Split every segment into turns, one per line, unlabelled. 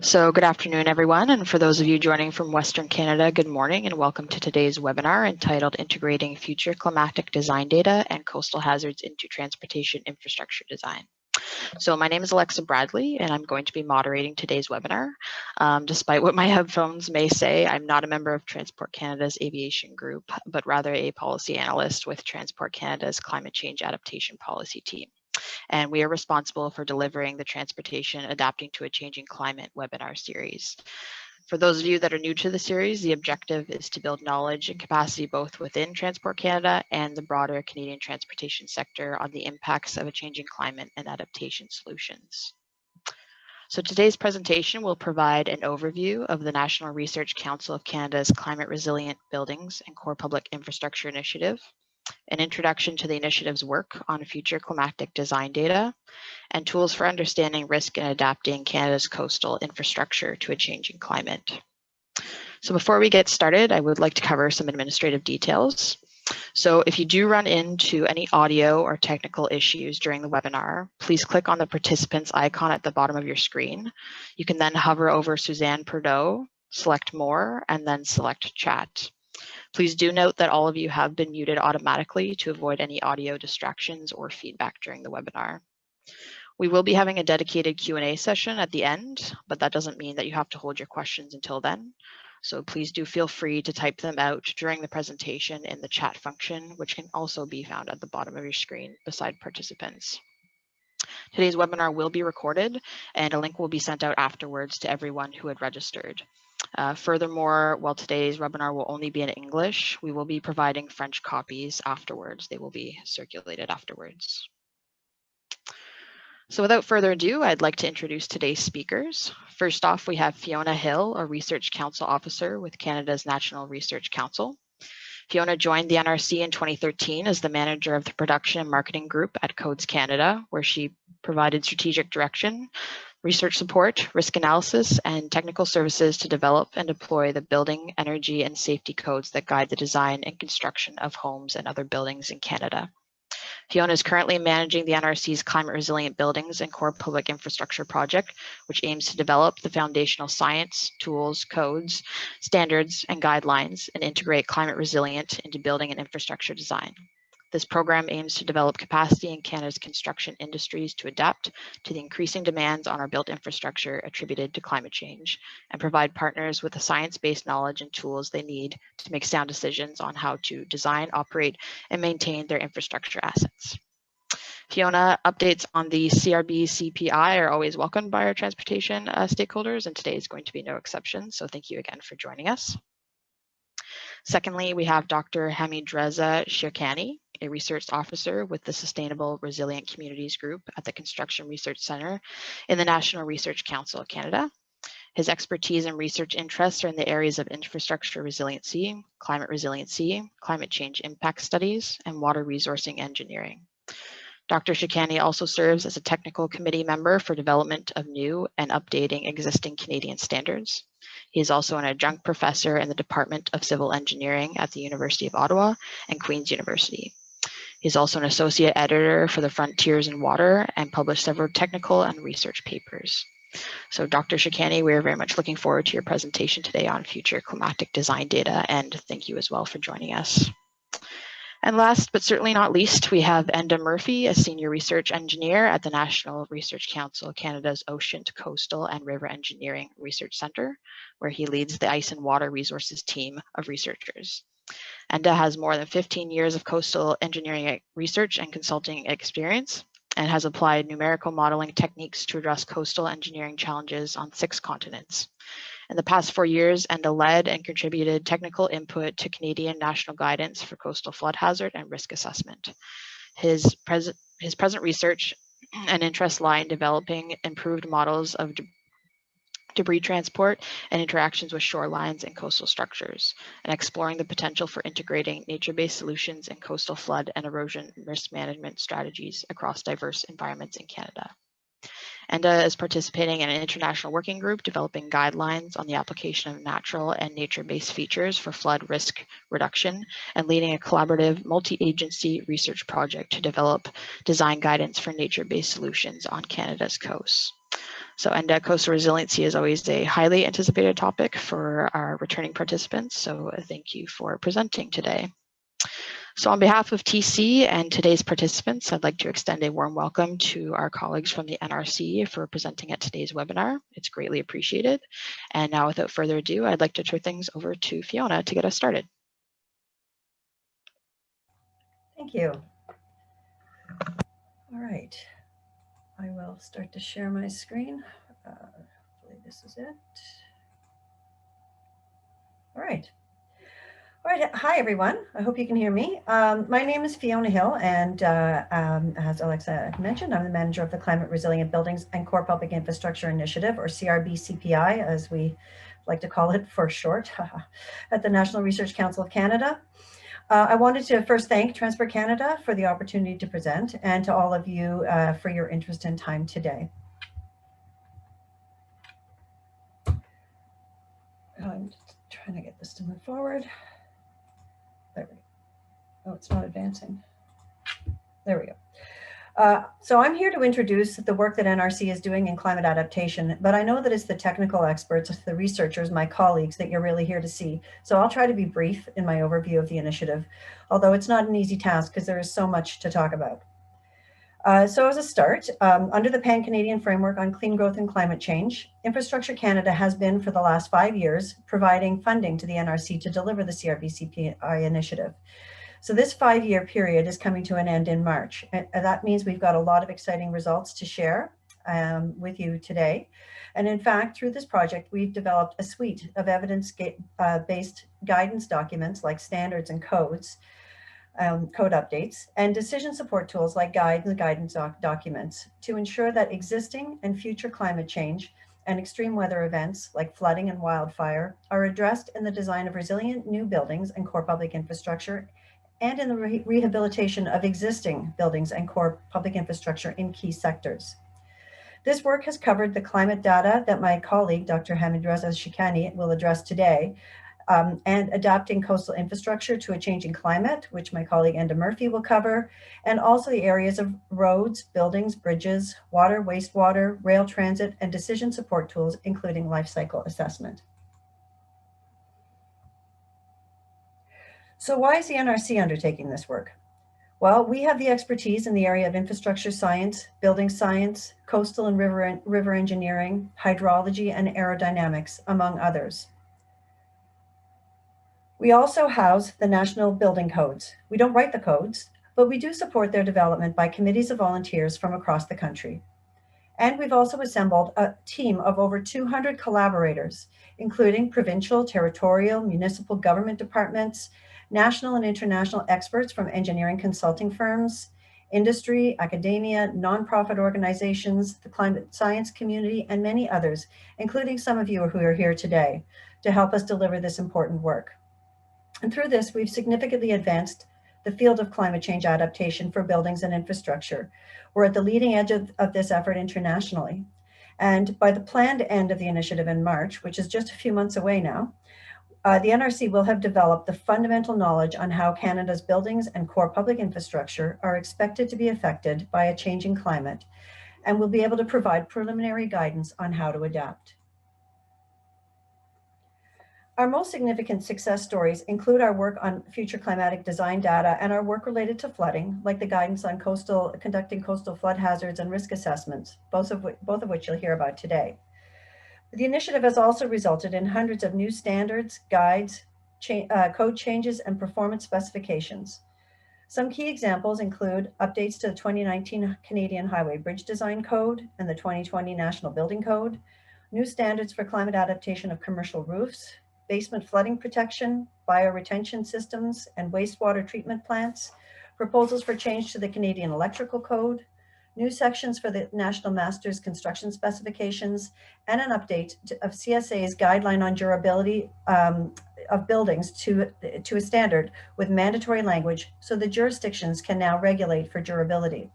So good afternoon, everyone. And for those of you joining from Western Canada, good morning and welcome to today's webinar entitled Integrating Future Climatic Design Data and Coastal Hazards into Transportation Infrastructure Design. So my name is Alexa Bradley, and I'm going to be moderating today's webinar. Despite what my headphones may say, I'm not a member of Transport Canada's aviation group, but rather a policy analyst with Transport Canada's Climate Change Adaptation Policy team. And we are responsible for delivering the Transportation Adapting to a Changing Climate webinar series. For those of you that are new to the series, the objective is to build knowledge and capacity both within Transport Canada and the broader Canadian transportation sector on the impacts of a changing climate and adaptation solutions. So today's presentation will provide an overview of the National Research Council of Canada's Climate Resilient Buildings and Core Public Infrastructure Initiative, an introduction to the initiative's work on future climatic design data, and tools for understanding risk and adapting Canada's coastal infrastructure to a changing climate. So before we get started, I would like to cover some administrative details. So if you do run into any audio or technical issues during the webinar, please click on the participants icon at the bottom of your screen. You can then hover over Suzanne Perdot, select More, and then select Chat. Please do note that all of you have been muted automatically to avoid any audio distractions or feedback during the webinar. We will be having a dedicated Q&A session at the end, but that doesn't mean that you have to hold your questions until then. So please do feel free to type them out during the presentation in the chat function, which can also be found at the bottom of your screen beside participants. Today's webinar will be recorded and a link will be sent out afterwards to everyone who had registered. Furthermore, while today's webinar will only be in English, we will be providing French copies afterwards. They will be circulated afterwards. So without further ado, I'd like to introduce today's speakers. First off, we have Fiona Hill, a Research Council Officer with Canada's National Research Council. Fiona joined the NRC in 2013 as the manager of the production and marketing group at Codes Canada, where she provided strategic direction, research support, risk analysis, and technical services to develop and deploy the building, energy, and safety codes that guide the design and construction of homes and other buildings in Canada. Fiona is currently managing the NRC's Climate Resilient Buildings and Core Public Infrastructure project, which aims to develop the foundational science, tools, codes, standards, and guidelines and integrate climate resilient into building and infrastructure design. This program aims to develop capacity in Canada's construction industries to adapt to the increasing demands on our built infrastructure attributed to climate change and provide partners with the science-based knowledge and tools they need to make sound decisions on how to design, operate, and maintain their infrastructure assets. Fiona, updates on the CRB CPI are always welcomed by our transportation stakeholders, and today is going to be no exception. So thank you again for joining us. Secondly, we have Dr. Hamidreza Shirkani, a research officer with the Sustainable Resilient Communities Group at the Construction Research Centre in the National Research Council of Canada. His expertise and research interests are in the areas of infrastructure resiliency, climate change impact studies, and water resourcing engineering. Dr. Shirkani also serves as a technical committee member for development of new and updating existing Canadian standards. He is also an adjunct professor in the Department of Civil Engineering at the University of Ottawa and Queen's University. He's also an associate editor for the Frontiers in Water and published several technical and research papers. So Dr. Shirkani, we're very much looking forward to your presentation today on future climatic design data, and thank you as well for joining us. And last but certainly not least, we have Enda Murphy, a senior research engineer at the National Research Council of Canada's Ocean to Coastal and River Engineering Research Centre, where he leads the Ice and Water Resources team of researchers. Enda has more than 15 years of coastal engineering research and consulting experience and has applied numerical modeling techniques to address coastal engineering challenges on 6 continents. In the past 4 years, Enda led and contributed technical input to Canadian national guidance for coastal flood hazard and risk assessment. His present research and interest lie in developing improved models of debris transport and interactions with shorelines and coastal structures, and exploring the potential for integrating nature-based solutions and coastal flood and erosion risk management strategies across diverse environments in Canada. Enda is participating in an international working group developing guidelines on the application of natural and nature-based features for flood risk reduction and leading a collaborative multi-agency research project to develop design guidance for nature-based solutions on Canada's coasts. So coastal resiliency is always a highly anticipated topic for our returning participants. So thank you for presenting today. So on behalf of TC and today's participants, I'd like to extend a warm welcome to our colleagues from the NRC for presenting at today's webinar. It's greatly appreciated. And now without further ado, I'd like to turn things over to Fiona to get us started.
Thank you. All right, I will start to share my screen. Hopefully this is it. All right. Hi, everyone. I hope you can hear me. My name is Fiona Hill, and as Alexa mentioned, I'm the manager of the Climate Resilient Buildings and Core Public Infrastructure Initiative, or CRB-CPI, as we like to call it for short, at the National Research Council of Canada. I wanted to first thank Transport Canada for the opportunity to present, and to all of you for your interest and time today. I'm trying to get this to move forward. There we go. Oh, it's not advancing. There we go. So I'm here to introduce the work that NRC is doing in climate adaptation, but I know that it's the technical experts, the researchers, my colleagues, that you're really here to see. So I'll try to be brief in my overview of the initiative, although it's not an easy task because there is so much to talk about. So as a start, under the Pan-Canadian Framework on Clean Growth and Climate Change, Infrastructure Canada has been, for the last 5 years, providing funding to the NRC to deliver the CRB-CPI initiative. So this 5-year period is coming to an end in March. And that means we've got a lot of exciting results to share with you today. And in fact, through this project, we've developed a suite of evidence-based guidance documents like standards and codes, code updates, and decision support tools like guides and guidance documents to ensure that existing and future climate change and extreme weather events like flooding and wildfire are addressed in the design of resilient new buildings and core public infrastructure, and in the rehabilitation of existing buildings and core public infrastructure in key sectors. This work has covered the climate data that my colleague, Dr. Hamidreza Shikani, will address today, and adapting coastal infrastructure to a changing climate, which my colleague Enda Murphy will cover, and also the areas of roads, buildings, bridges, water, wastewater, rail transit, and decision support tools, including life cycle assessment. So why is the NRC undertaking this work? Well, we have the expertise in the area of infrastructure science, building science, coastal and river engineering, hydrology, and aerodynamics, among others. We also house the national building codes. We don't write the codes, but we do support their development by committees of volunteers from across the country. And we've also assembled a team of over 200 collaborators, including provincial, territorial, municipal government departments, national and international experts from engineering consulting firms, industry, academia, nonprofit organizations, the climate science community, and many others, including some of you who are here today, to help us deliver this important work. And through this, we've significantly advanced the field of climate change adaptation for buildings and infrastructure. We're at the leading edge of this effort internationally. And by the planned end of the initiative in March, which is just a few months away now, the NRC will have developed the fundamental knowledge on how Canada's buildings and core public infrastructure are expected to be affected by a changing climate, and will be able to provide preliminary guidance on how to adapt. Our most significant success stories include our work on future climatic design data and our work related to flooding, like the guidance on conducting coastal flood hazards and risk assessments, both of which you'll hear about today. The initiative has also resulted in hundreds of new standards, guides, code changes, and performance specifications. Some key examples include updates to the 2019 Canadian Highway Bridge Design Code and the 2020 National Building Code, new standards for climate adaptation of commercial roofs, basement flooding protection, bioretention systems, and wastewater treatment plants, proposals for change to the Canadian Electrical Code, new sections for the National Masters Construction Specifications, and an update of CSA's guideline on durability of buildings to a standard with mandatory language, so the jurisdictions can now regulate for durability.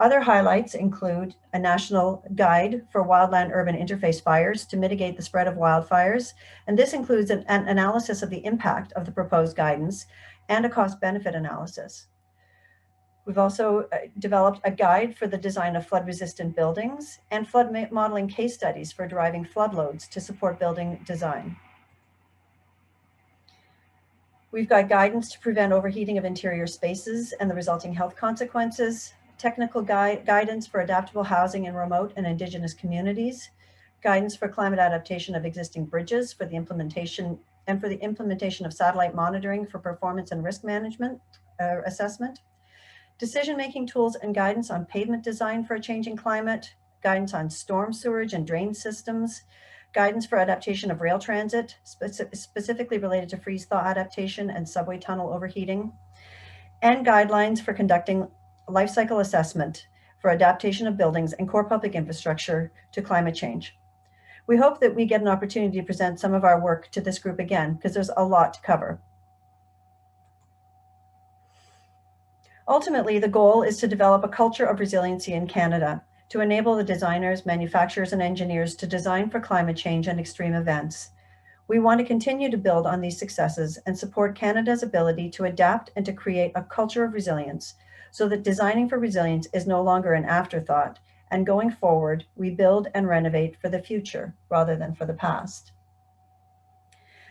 Other highlights include a national guide for wildland-urban interface fires to mitigate the spread of wildfires, and this includes an analysis of the impact of the proposed guidance and a cost-benefit analysis. We've also developed a guide for the design of flood-resistant buildings and flood modeling case studies for deriving flood loads to support building design. We've got guidance to prevent overheating of interior spaces and the resulting health consequences, technical guidance for adaptable housing in remote and Indigenous communities, guidance for climate adaptation of existing bridges for the implementation of satellite monitoring for performance and risk management assessment, decision-making tools and guidance on pavement design for a changing climate, guidance on storm sewage and drain systems, guidance for adaptation of rail transit, specifically related to freeze-thaw adaptation and subway tunnel overheating, and guidelines for conducting life cycle assessment for adaptation of buildings and core public infrastructure to climate change. We hope that we get an opportunity to present some of our work to this group again, because there's a lot to cover. Ultimately, the goal is to develop a culture of resiliency in Canada to enable the designers, manufacturers, and engineers to design for climate change and extreme events. We want to continue to build on these successes and support Canada's ability to adapt and to create a culture of resilience so that designing for resilience is no longer an afterthought, and going forward, we build and renovate for the future rather than for the past.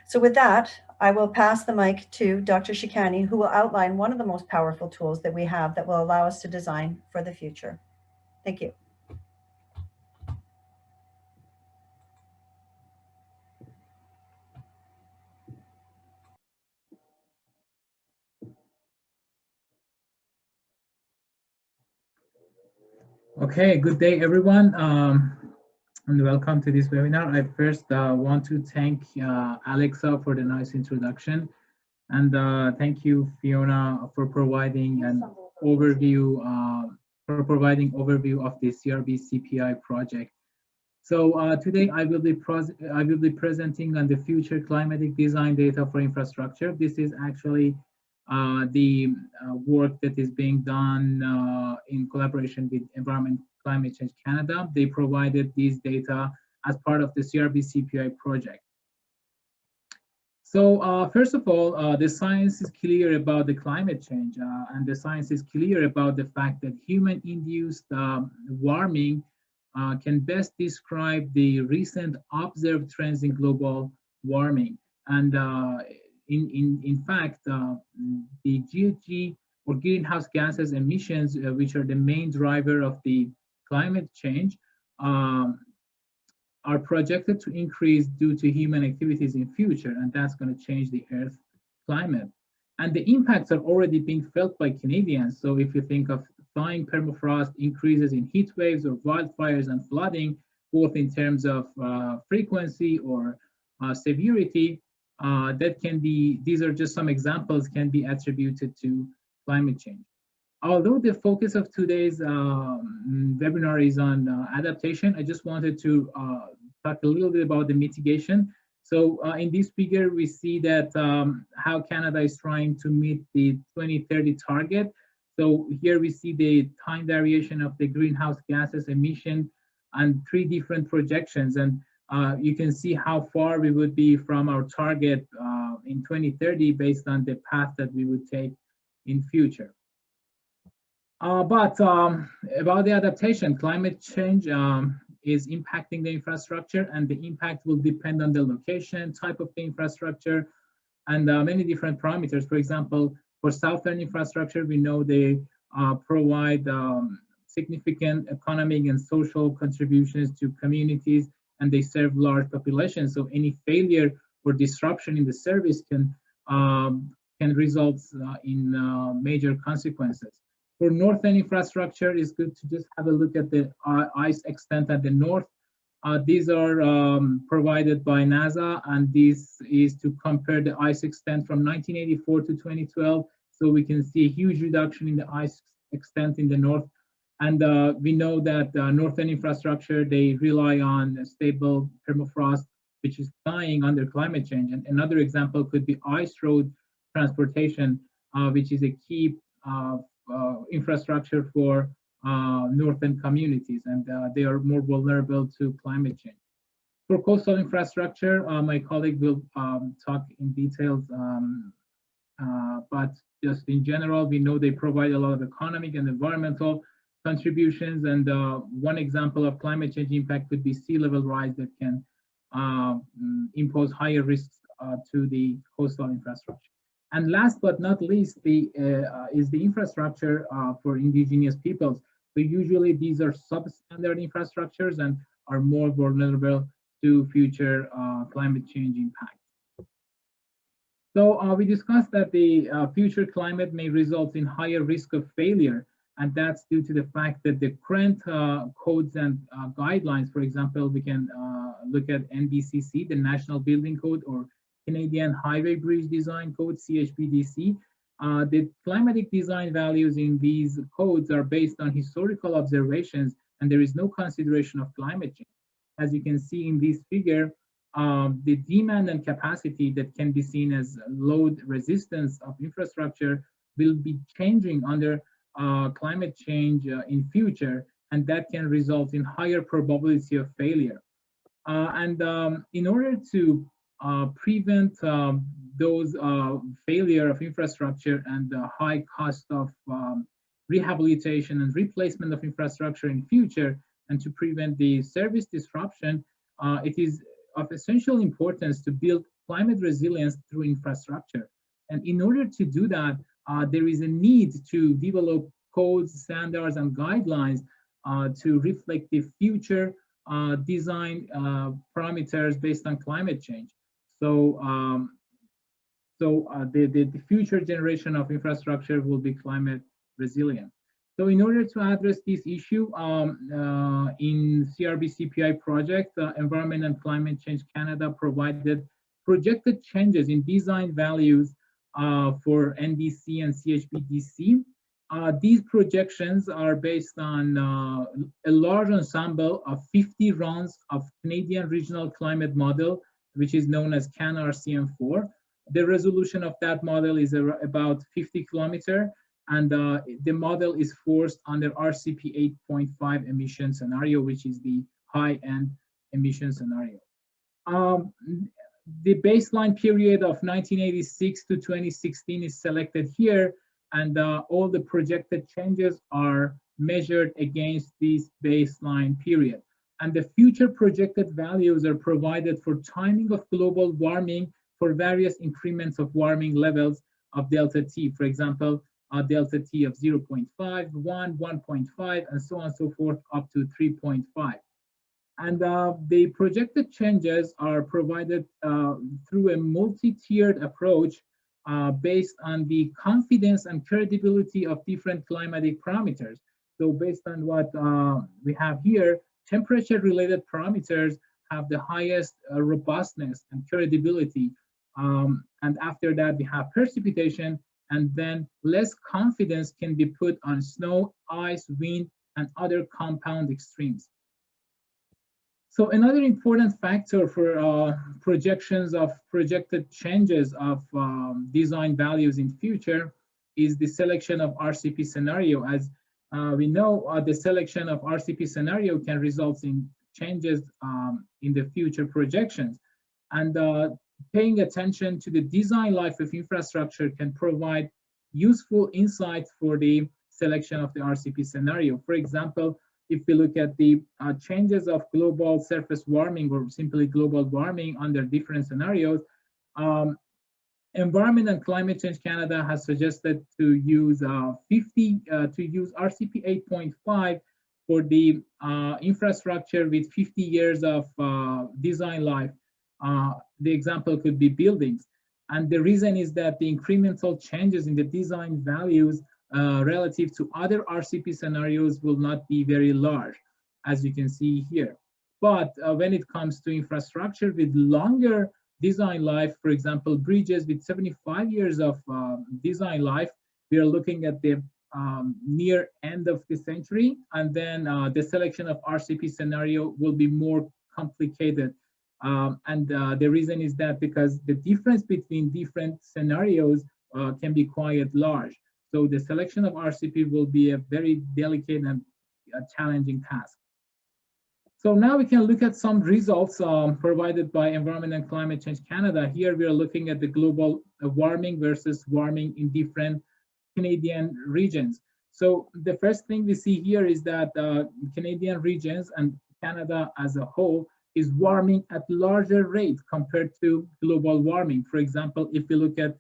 So with that, I will pass the mic to Dr. Shikani, who will outline one of the most powerful tools that we have that will allow us to design for the future. Thank you.
Okay, good day, everyone, and welcome to this webinar. I first want to thank Alexa for the nice introduction, and thank you, Fiona, for providing an overview of the CRB CPI project. So today I will be presenting on the future climatic design data for infrastructure. This is actually the work that is being done in collaboration with Environment Climate Change Canada. They provided these data as part of the CRB CPI project. So first of all, the science is clear about the climate change, and the science is clear about the fact that human-induced warming can best describe the recent observed trends in global warming. And in fact, the GHG or greenhouse gases emissions, which are the main driver of the climate change, are projected to increase due to human activities in future, and that's going to change the Earth climate. And the impacts are already being felt by Canadians. So if you think of thawing permafrost, increases in heat waves or wildfires and flooding, both in terms of frequency or severity, these are just some examples, can be attributed to climate change. Although the focus of today's webinar is on adaptation, I just wanted to talk a little bit about the mitigation. So in this figure, we see that how Canada is trying to meet the 2030 target. So here we see the time variation of the greenhouse gases emission and 3 different projections. And you can see how far we would be from our target in 2030 based on the path that we would take in future. But about the adaptation, climate change is impacting the infrastructure, and the impact will depend on the location, type of the infrastructure, and many different parameters. For example, for southern infrastructure, we know they provide significant economic and social contributions to communities, and they serve large populations. So any failure or disruption in the service can result in major consequences. For northern infrastructure, it's good to just have a look at the ice extent at the north. These are provided by NASA, and this is to compare the ice extent from 1984 to 2012. So we can see a huge reduction in the ice extent in the north. And we know that northern infrastructure, they rely on stable permafrost, which is dying under climate change. And another example could be ice road transportation, which is a key infrastructure for northern communities, and they are more vulnerable to climate change. For coastal infrastructure, my colleague will talk in details, but just in general. We know they provide a lot of economic and environmental contributions. And one example of climate change impact could be sea level rise that can impose higher risks to the coastal infrastructure. And last but not least, is the infrastructure for indigenous peoples. So usually these are substandard infrastructures and are more vulnerable to future climate change impact. So we discussed that the future climate may result in higher risk of failure, and that's due to the fact that the current codes and guidelines, for example, we can look at NBCC, the National Building Code, or Canadian Highway Bridge Design Code, CHBDC. The climatic design values in these codes are based on historical observations, and there is no consideration of climate change. As you can see in this figure, the demand and capacity that can be seen as load resistance of infrastructure will be changing under climate change in future, and that can result in higher probability of failure. In order to prevent those failure of infrastructure and the high cost of rehabilitation and replacement of infrastructure in future, and to prevent the service disruption, it is of essential importance to build climate resilience through infrastructure. And in order to do that, there is a need to develop codes, standards, and guidelines to reflect the future design parameters based on climate change. So, the future generation of infrastructure will be climate resilient. So in order to address this issue, in CRB-CPI project, Environment and Climate Change Canada provided projected changes in design values for NBC and CHBDC. These projections are based on a large ensemble of 50 runs of Canadian Regional Climate Model, which is known as CAN-RCM4. The resolution of that model is about 50 kilometers. And the model is forced under RCP 8.5 emission scenario, which is the high-end emission scenario. The baseline period of 1986 to 2016 is selected here, and all the projected changes are measured against this baseline period. And the future projected values are provided for timing of global warming for various increments of warming levels of delta T. For example, delta T of 0.5, 1, 1.5, and so on and so forth, up to 3.5. And the projected changes are provided through a multi-tiered approach based on the confidence and credibility of different climatic parameters. So based on what we have here, temperature-related parameters have the highest robustness and credibility. And after that, we have precipitation, and then less confidence can be put on snow, ice, wind, and other compound extremes. So another important factor for projections of projected changes of design values in future is the selection of RCP scenario. As we know, the selection of RCP scenario can result in changes in the future projections. And paying attention to the design life of infrastructure can provide useful insights for the selection of the RCP scenario. For example, if we look at the changes of global surface warming or simply global warming under different scenarios, Environment and Climate Change Canada has suggested to use RCP 8.5 for the infrastructure with 50 years of design life. The example could be buildings. And the reason is that the incremental changes in the design values relative to other RCP scenarios will not be very large, as you can see here. But when it comes to infrastructure with longer design life, for example, bridges with 75 years of design life, we are looking at the near end of the century, and then the selection of RCP scenario will be more complicated. The reason is that because the difference between different scenarios can be quite large. So the selection of RCP will be a very delicate and challenging task. So now we can look at some results provided by Environment and Climate Change Canada. Here we are looking at the global warming versus warming in different Canadian regions. So the first thing we see here is that Canadian regions and Canada as a whole is warming at larger rate compared to global warming. For example, if we look at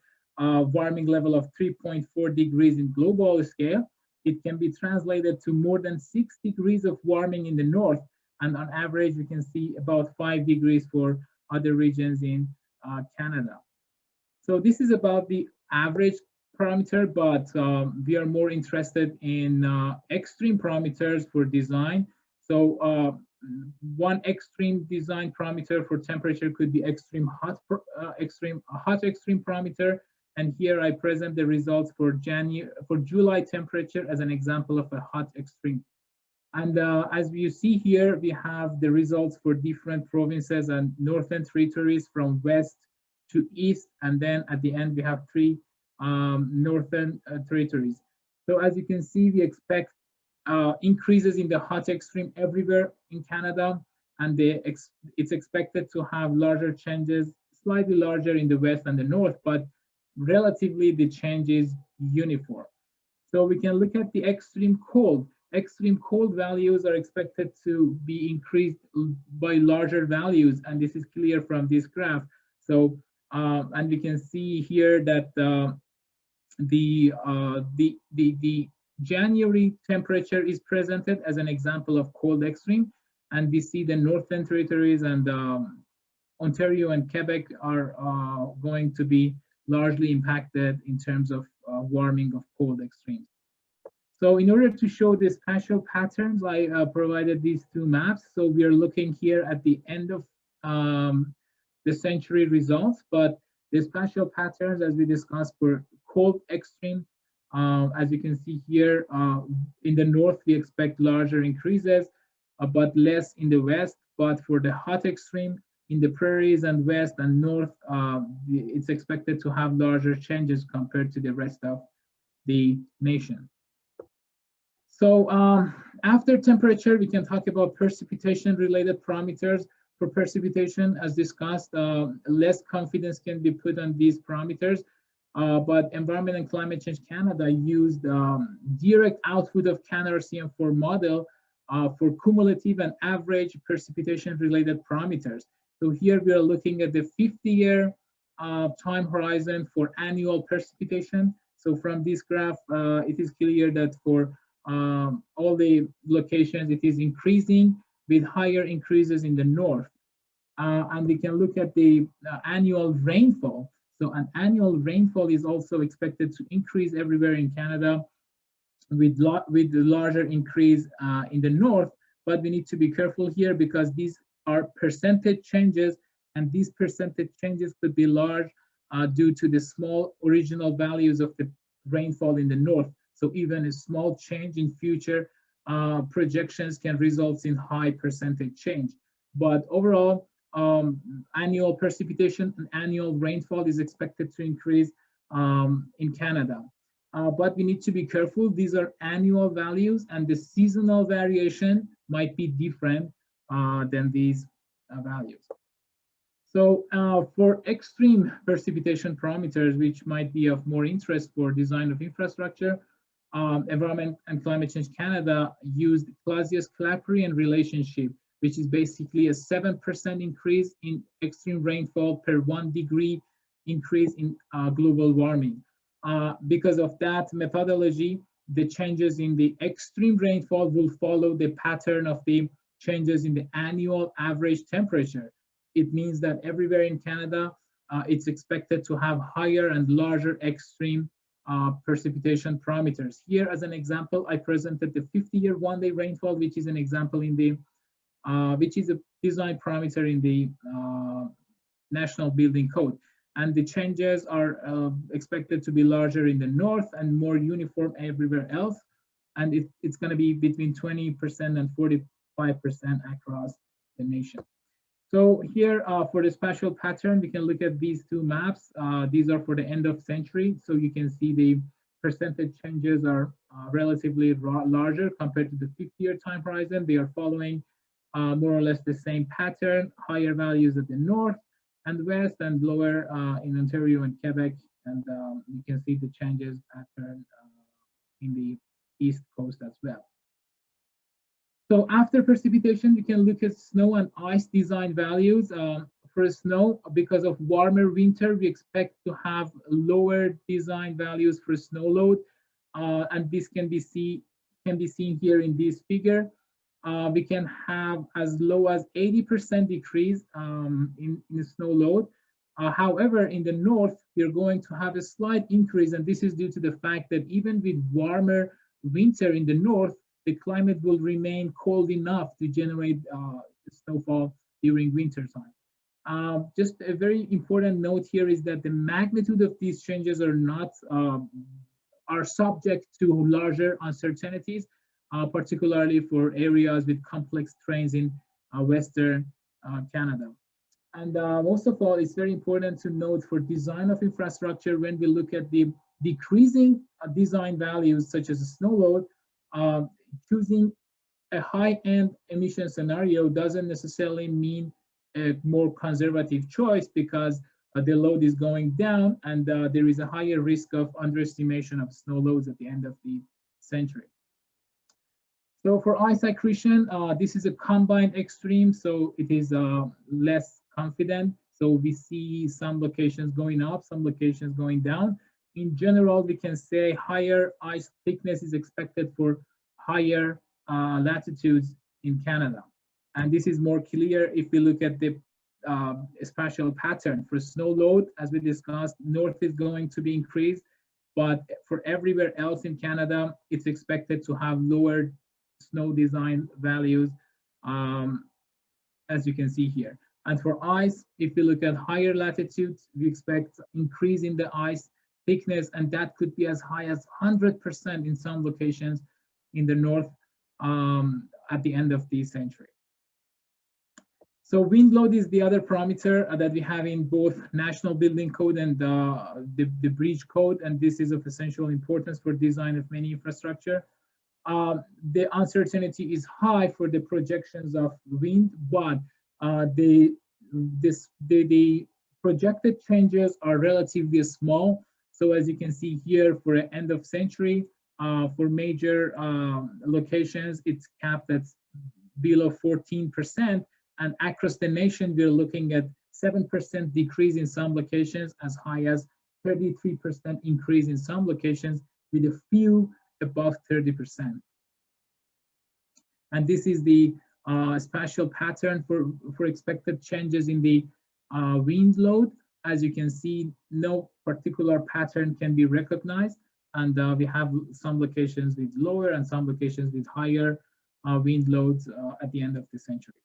warming level of 3.4 degrees in global scale, it can be translated to more than 6 degrees of warming in the north. And on average, we can see about 5 degrees for other regions in Canada. So this is about the average parameter, but we are more interested in extreme parameters for design. So one extreme design parameter for temperature could be extreme hot extreme parameter. And here I present the results for July temperature as an example of a hot extreme. And as you see here, we have the results for different provinces and northern territories from west to east. And then at the end, we have three northern territories. So as you can see, we expect increases in the hot extreme everywhere in Canada. And it's expected to have larger changes, slightly larger in the west and the north, but relatively the change is uniform. So we can look at the extreme cold. Extreme cold values are expected to be increased by larger values, and this is clear from this graph. So, and we can see here that the January temperature is presented as an example of cold extreme, and we see the Northern Territories and Ontario and Quebec are going to be largely impacted in terms of warming of cold extremes. So in order to show the spatial patterns, I provided these two maps. So we are looking here at the end of the century results, but the spatial patterns, as we discussed, for cold extreme, as you can see here, in the north, we expect larger increases, but less in the west. But for the hot extreme, in the prairies and west and north, it's expected to have larger changes compared to the rest of the nation. So after temperature, we can talk about precipitation related parameters. For precipitation, as discussed, less confidence can be put on these parameters, but Environment and Climate Change Canada used direct output of CanRCM4 model for cumulative and average precipitation related parameters. So here we are looking at the 50-year time horizon for annual precipitation. So from this graph, it is clear that for all the locations, it is increasing with higher increases in the north. And we can look at the annual rainfall. So an annual rainfall is also expected to increase everywhere in Canada with the larger increase in the north. But we need to be careful here because these are percentage changes, and these percentage changes could be large due to the small original values of the rainfall in the north. So even a small change in future projections can result in high percentage change. But overall, annual precipitation and annual rainfall is expected to increase in Canada. But we need to be careful. These are annual values, and the seasonal variation might be different than these values. So for extreme precipitation parameters, which might be of more interest for design of infrastructure, Environment and Climate Change Canada used Clausius-Clapeyron relationship, which is basically a 7% increase in extreme rainfall per 1 degree increase in global warming. Because of that methodology, the changes in the extreme rainfall will follow the pattern of the changes in the annual average temperature. It means that everywhere in Canada, it's expected to have higher and larger extreme precipitation parameters. Here, as an example, I presented the 50-year one-day rainfall, which is an example in the, which is a design parameter in the National Building Code. And the changes are expected to be larger in the north and more uniform everywhere else. And it's going to be between 20% and 45% across the nation. So here for the spatial pattern, we can look at these two maps. These are for the end of century. So you can see the percentage changes are relatively larger compared to the 50-year time horizon. They are following more or less the same pattern, higher values at the north and west and lower in Ontario and Quebec. And you can see the changes pattern in the east coast as well. So after precipitation, we can look at snow and ice design values. For snow, because of warmer winter, we expect to have lower design values for snow load, and this can be seen here in this figure. We can have as low as 80% decrease in snow load. However, in the north, we're going to have a slight increase, and this is due to the fact that even with warmer winter in the north, the climate will remain cold enough to generate snowfall during winter time. Just a very important note here is that the magnitude of these changes are subject to larger uncertainties, particularly for areas with complex terrains in Western Canada. And most of all, it's very important to note for design of infrastructure, when we look at the decreasing design values such as snow load, choosing a high-end emission scenario doesn't necessarily mean a more conservative choice, because the load is going down, and there is a higher risk of underestimation of snow loads at the end of the century. So for ice accretion, this is a combined extreme, so it is less confident. So we see some locations going up, some locations going down. In general, we can say higher ice thickness is expected for higher latitudes in Canada. And this is more clear if we look at the spatial pattern. For snow load, as we discussed, north is going to be increased, but for everywhere else in Canada, it's expected to have lower snow design values, as you can see here. And for ice, if we look at higher latitudes, we expect increase in the ice thickness, and that could be as high as 100% in some locations in the north at the end of the century. So wind load is the other parameter that we have in both National Building Code and the Bridge Code, and this is of essential importance for design of many infrastructure. The uncertainty is high for the projections of wind, but the projected changes are relatively small. So as you can see here, for the end of century, for major locations, it's capped at below 14%. And across the nation, we're looking at 7% decrease in some locations, as high as 33% increase in some locations, with a few above 30%. And this is the spatial pattern for expected changes in the wind load. As you can see, no particular pattern can be recognized. And we have some locations with lower and some locations with higher wind loads at the end of the century.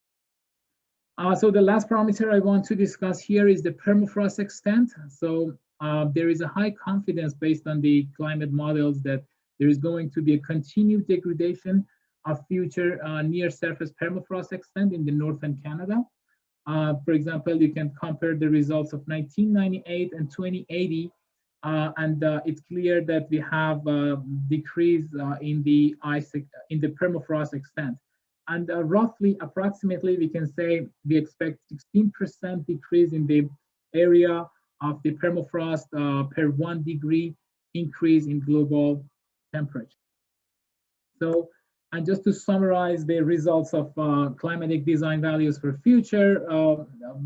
So the last parameter I want to discuss here is the permafrost extent. So there is a high confidence based on the climate models that there is going to be a continued degradation of future near surface permafrost extent in the northern Canada. For example, you can compare the results of 1998 and 2080, and it's clear that we have a decrease in the permafrost extent. And roughly, approximately, we can say we expect 16% decrease in the area of the permafrost per 1 degree increase in global temperature. So, and just to summarize the results of climatic design values for future,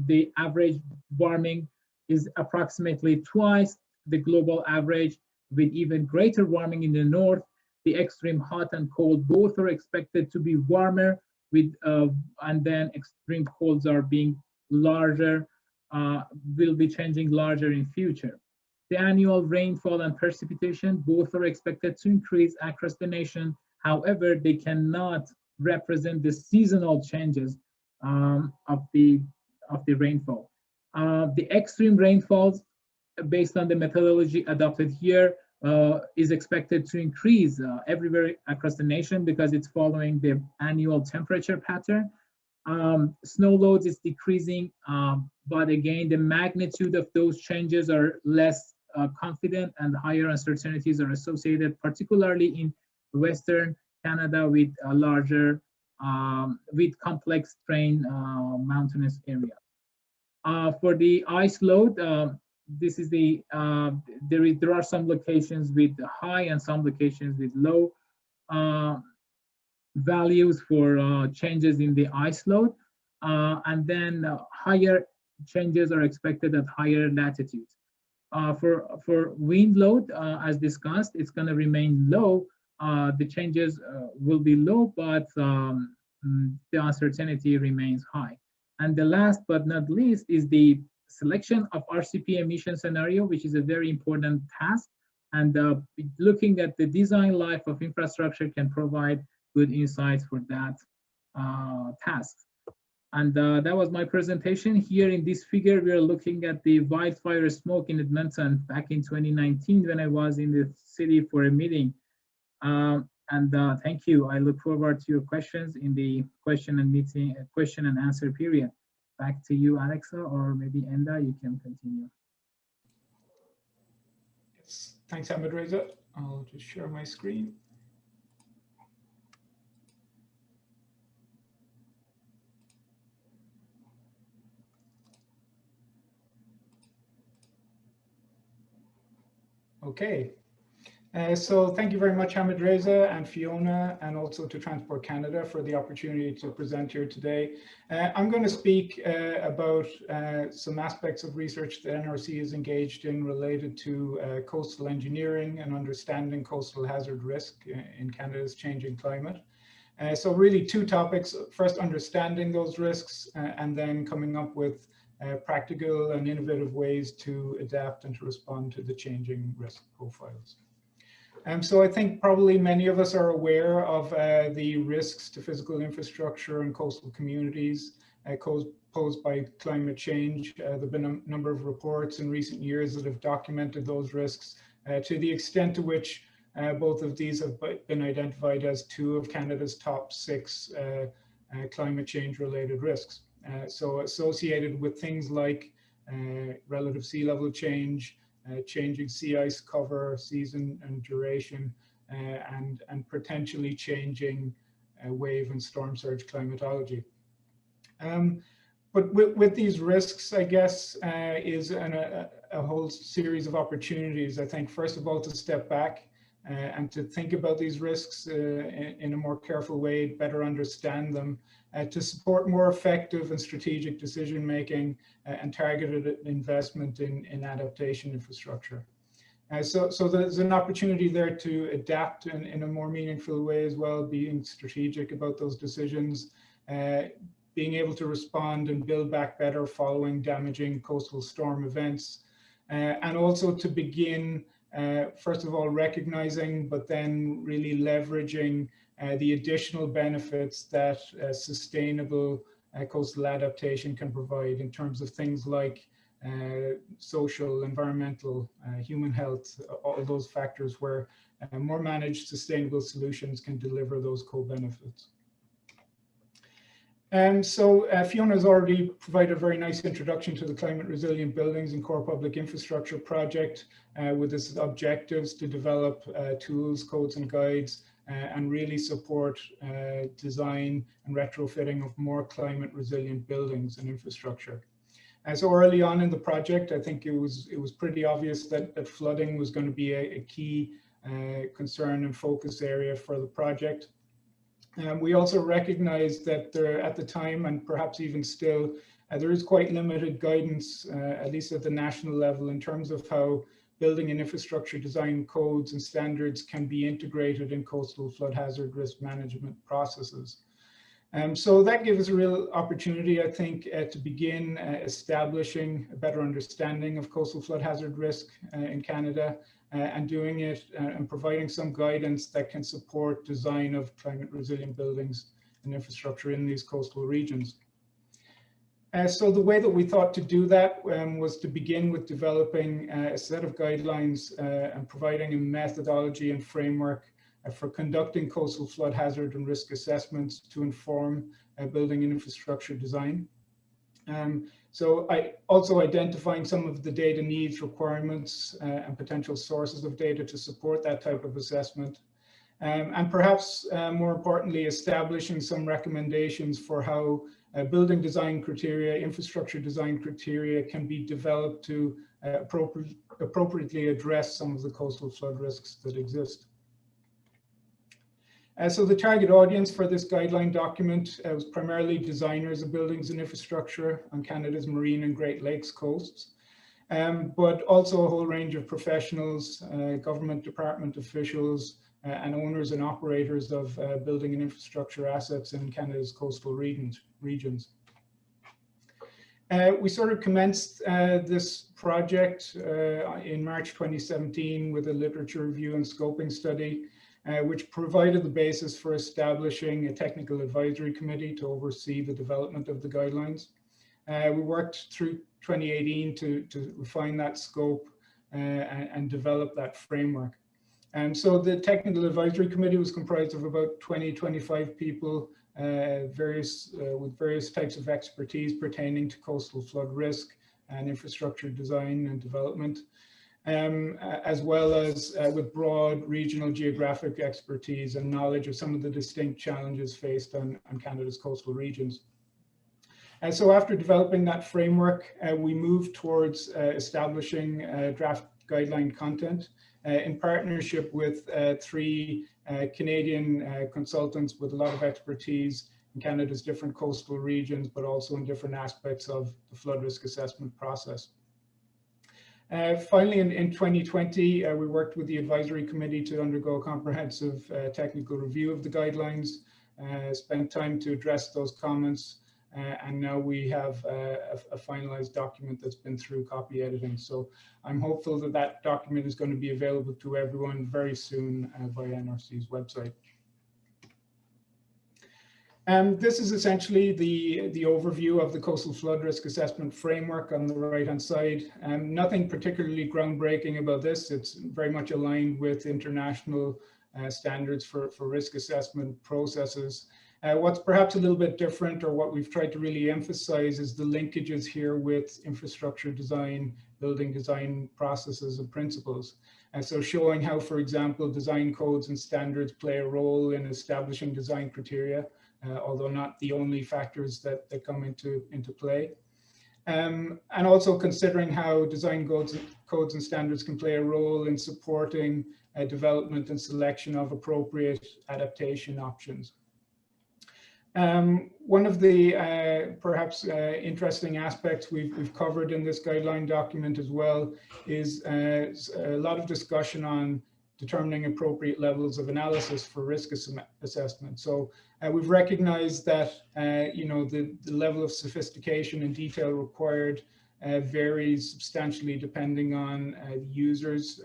the average warming is approximately twice the global average, with even greater warming in the north. The extreme hot and cold both are expected to be warmer, with and then extreme colds are being larger, will be changing larger in future. The annual rainfall and precipitation both are expected to increase across the nation. However, they cannot represent the seasonal changes of the rainfall. The extreme rainfalls, based on the methodology adopted here, is expected to increase everywhere across the nation because it's following the annual temperature pattern. Snow loads is decreasing, but again, the magnitude of those changes are less confident, and higher uncertainties are associated, particularly in Western Canada, with a larger, with complex terrain, mountainous areas. For the ice load, this is the there are some locations with high and some locations with low values for changes in the ice load, and then higher changes are expected at higher latitudes. For wind load, as discussed, it's going to remain low. The changes will be low, but the uncertainty remains high. And the last but not least is the selection of RCP emission scenario, which is a very important task. And looking at the design life of infrastructure can provide good insights for that task. And that was my presentation. Here in this figure, we are looking at the wildfire smoke in Edmonton back in 2019 when I was in the city for a meeting. Thank you. I look forward to your questions in the question and answer period. Back to you, Alexa, or maybe Enda, you can continue.
Yes, thanks, Ahmedreza. I'll just share my screen. Okay, so thank you very much, Ahmedreza and Fiona, and also to Transport Canada for the opportunity to present here today. I'm going to speak about some aspects of research that NRC is engaged in related to coastal engineering and understanding coastal hazard risk in Canada's changing climate. So really two topics: first, understanding those risks, and then coming up with practical and innovative ways to adapt and to respond to the changing risk profiles. So I think probably many of us are aware of the risks to physical infrastructure and coastal communities posed by climate change. There have been a number of reports in recent years that have documented those risks to the extent to which both of these have been identified as two of Canada's top 6 climate change related risks. So associated with things like relative sea level change, changing sea ice cover, season and duration, and potentially changing wave and storm surge climatology. But with these risks, I guess, is a whole series of opportunities, I think, first of all, to step back and to think about these risks in a more careful way, better understand them, to support more effective and strategic decision making and targeted investment in adaptation infrastructure. So there's an opportunity there to adapt in a more meaningful way as well, being strategic about those decisions, being able to respond and build back better following damaging coastal storm events, and also to begin first of all recognizing, but then really leveraging the additional benefits that sustainable coastal adaptation can provide in terms of things like social, environmental, human health, all those factors where more managed sustainable solutions can deliver those co-benefits. So Fiona has already provided a very nice introduction to the Climate Resilient Buildings and Core Public Infrastructure project with its objectives to develop tools, codes and guides and really support design and retrofitting of more climate resilient buildings and infrastructure. So early on in the project, I think it was pretty obvious that flooding was going to be a key concern and focus area for the project. We also recognized that there, at the time, and perhaps even still, there is quite limited guidance, at least at the national level, in terms of how building and infrastructure design codes and standards can be integrated in coastal flood hazard risk management processes. So that gives us a real opportunity, I think, to begin establishing a better understanding of coastal flood hazard risk in Canada, and doing it and providing some guidance that can support design of climate resilient buildings and infrastructure in these coastal regions. So the way that we thought to do that was to begin with developing a set of guidelines and providing a methodology and framework for conducting coastal flood hazard and risk assessments to inform building and infrastructure design. So also identifying some of the data needs, requirements, and potential sources of data to support that type of assessment. And perhaps more importantly, establishing some recommendations for how building design criteria, infrastructure design criteria can be developed to appropriately address some of the coastal flood risks that exist. So the target audience for this guideline document was primarily designers of buildings and infrastructure on Canada's marine and Great Lakes coasts, but also a whole range of professionals, government department officials, and owners and operators of building and infrastructure assets in Canada's coastal regions. We sort of commenced this project in March 2017 with a literature review and scoping study, which provided the basis for establishing a technical advisory committee to oversee the development of the guidelines. We worked through 2018 to refine that scope and develop that framework. So the technical advisory committee was comprised of about 20-25 people, with various types of expertise pertaining to coastal flood risk and infrastructure design and development, as well as with broad regional geographic expertise and knowledge of some of the distinct challenges faced on Canada's coastal regions. And so after developing that framework, we moved towards establishing draft guideline content in partnership with 3 Canadian consultants with a lot of expertise in Canada's different coastal regions, but also in different aspects of the flood risk assessment process. Finally, in 2020, we worked with the advisory committee to undergo a comprehensive technical review of the guidelines, spent time to address those comments, and now we have a finalized document that's been through copy editing. So I'm hopeful that that document is going to be available to everyone very soon via NRC's website. This is essentially the overview of the Coastal Flood Risk Assessment Framework on the right-hand side. Nothing particularly groundbreaking about this. It's very much aligned with international standards for risk assessment processes. What's perhaps a little bit different, or what we've tried to really emphasize, is the linkages here with infrastructure design, building design processes and principles. And so showing how, for example, design codes and standards play a role in establishing design criteria, although not the only factors that come into play. And also considering how design codes and standards can play a role in supporting development and selection of appropriate adaptation options. One of the perhaps interesting aspects we've covered in this guideline document as well is a lot of discussion on determining appropriate levels of analysis for risk assessment. So we've recognized that the level of sophistication and detail required varies substantially depending on users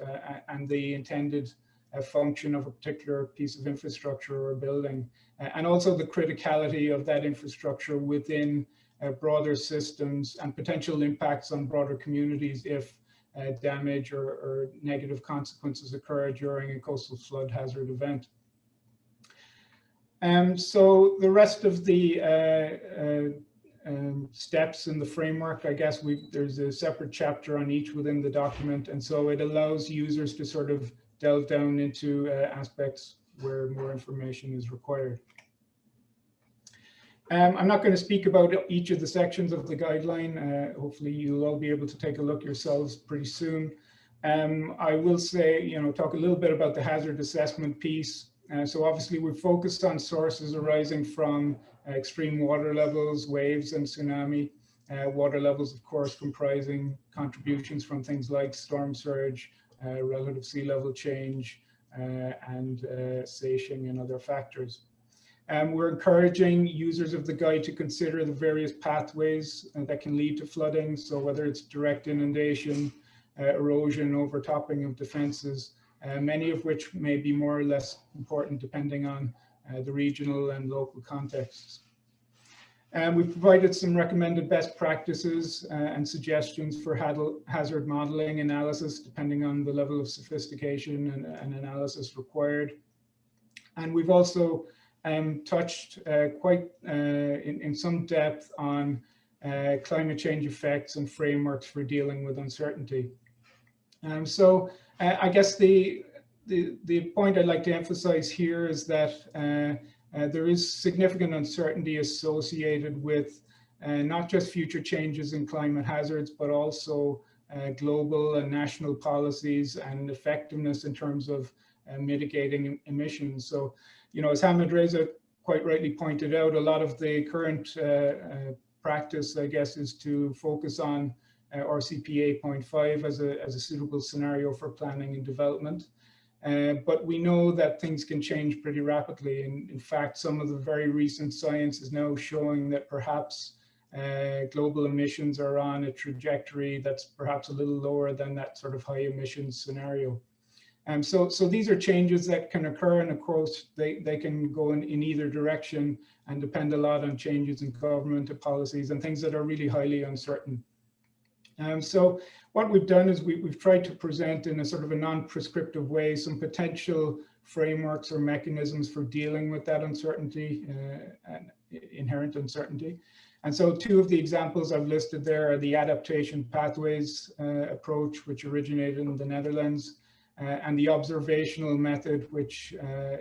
and the intended function of a particular piece of infrastructure or building, and also the criticality of that infrastructure within broader systems and potential impacts on broader communities if damage or negative consequences occur during a coastal flood hazard event. So the rest of the steps in the framework, I guess there's a separate chapter on each within the document, and so it allows users to sort of delve down into aspects where more information is required. I'm not going to speak about each of the sections of the guideline. Hopefully you'll all be able to take a look yourselves pretty soon. I will say, talk a little bit about the hazard assessment piece. So obviously we're focused on sources arising from extreme water levels, waves, and tsunami. Water levels, of course, comprising contributions from things like storm surge, relative sea level change, and seiching and other factors. We're encouraging users of the guide to consider the various pathways that can lead to flooding. So whether it's direct inundation, erosion, overtopping of defenses, many of which may be more or less important depending on the regional and local contexts. We've provided some recommended best practices and suggestions for hazard modeling analysis depending on the level of sophistication and analysis required. And we've also touched quite in some depth on climate change effects and frameworks for dealing with uncertainty. So I guess the point I'd like to emphasize here is that there is significant uncertainty associated with not just future changes in climate hazards, but also global and national policies and effectiveness in terms of mitigating emissions. So, you know, as Hamid Reza quite rightly pointed out, a lot of the current practice, I guess, is to focus on RCP 8.5 as a suitable scenario for planning and development. But we know that things can change pretty rapidly. And in fact, some of the very recent science is now showing that perhaps global emissions are on a trajectory that's perhaps a little lower than that sort of high emissions scenario. So these are changes that can occur, and of course they can go in either direction and depend a lot on changes in government policies and things that are really highly uncertain. So what we've done is we've tried to present in a sort of a non-prescriptive way some potential frameworks or mechanisms for dealing with that uncertainty, and inherent uncertainty. And so two of the examples I've listed there are the adaptation pathways approach, which originated in the Netherlands, and the observational method, which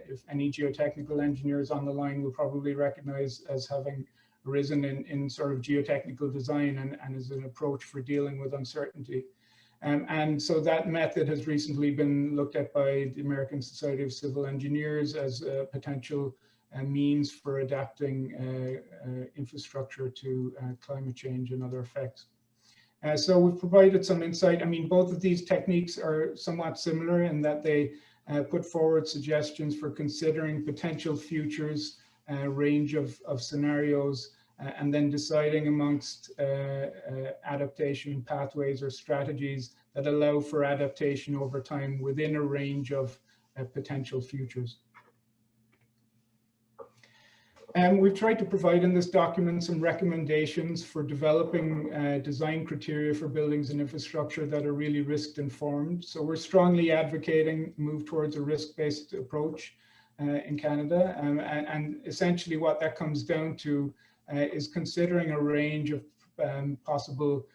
if any geotechnical engineers on the line will probably recognize as having arisen in sort of geotechnical design and as an approach for dealing with uncertainty. And so that method has recently been looked at by the American Society of Civil Engineers as a potential means for adapting infrastructure to climate change and other effects. So we've provided some insight. I mean, both of these techniques are somewhat similar in that they put forward suggestions for considering potential futures, range of scenarios, and then deciding amongst adaptation pathways or strategies that allow for adaptation over time within a range of potential futures. And we've tried to provide in this document some recommendations for developing design criteria for buildings and infrastructure that are really risk informed. So we're strongly advocating move towards a risk-based approach in Canada. And essentially what that comes down to is considering a range of possible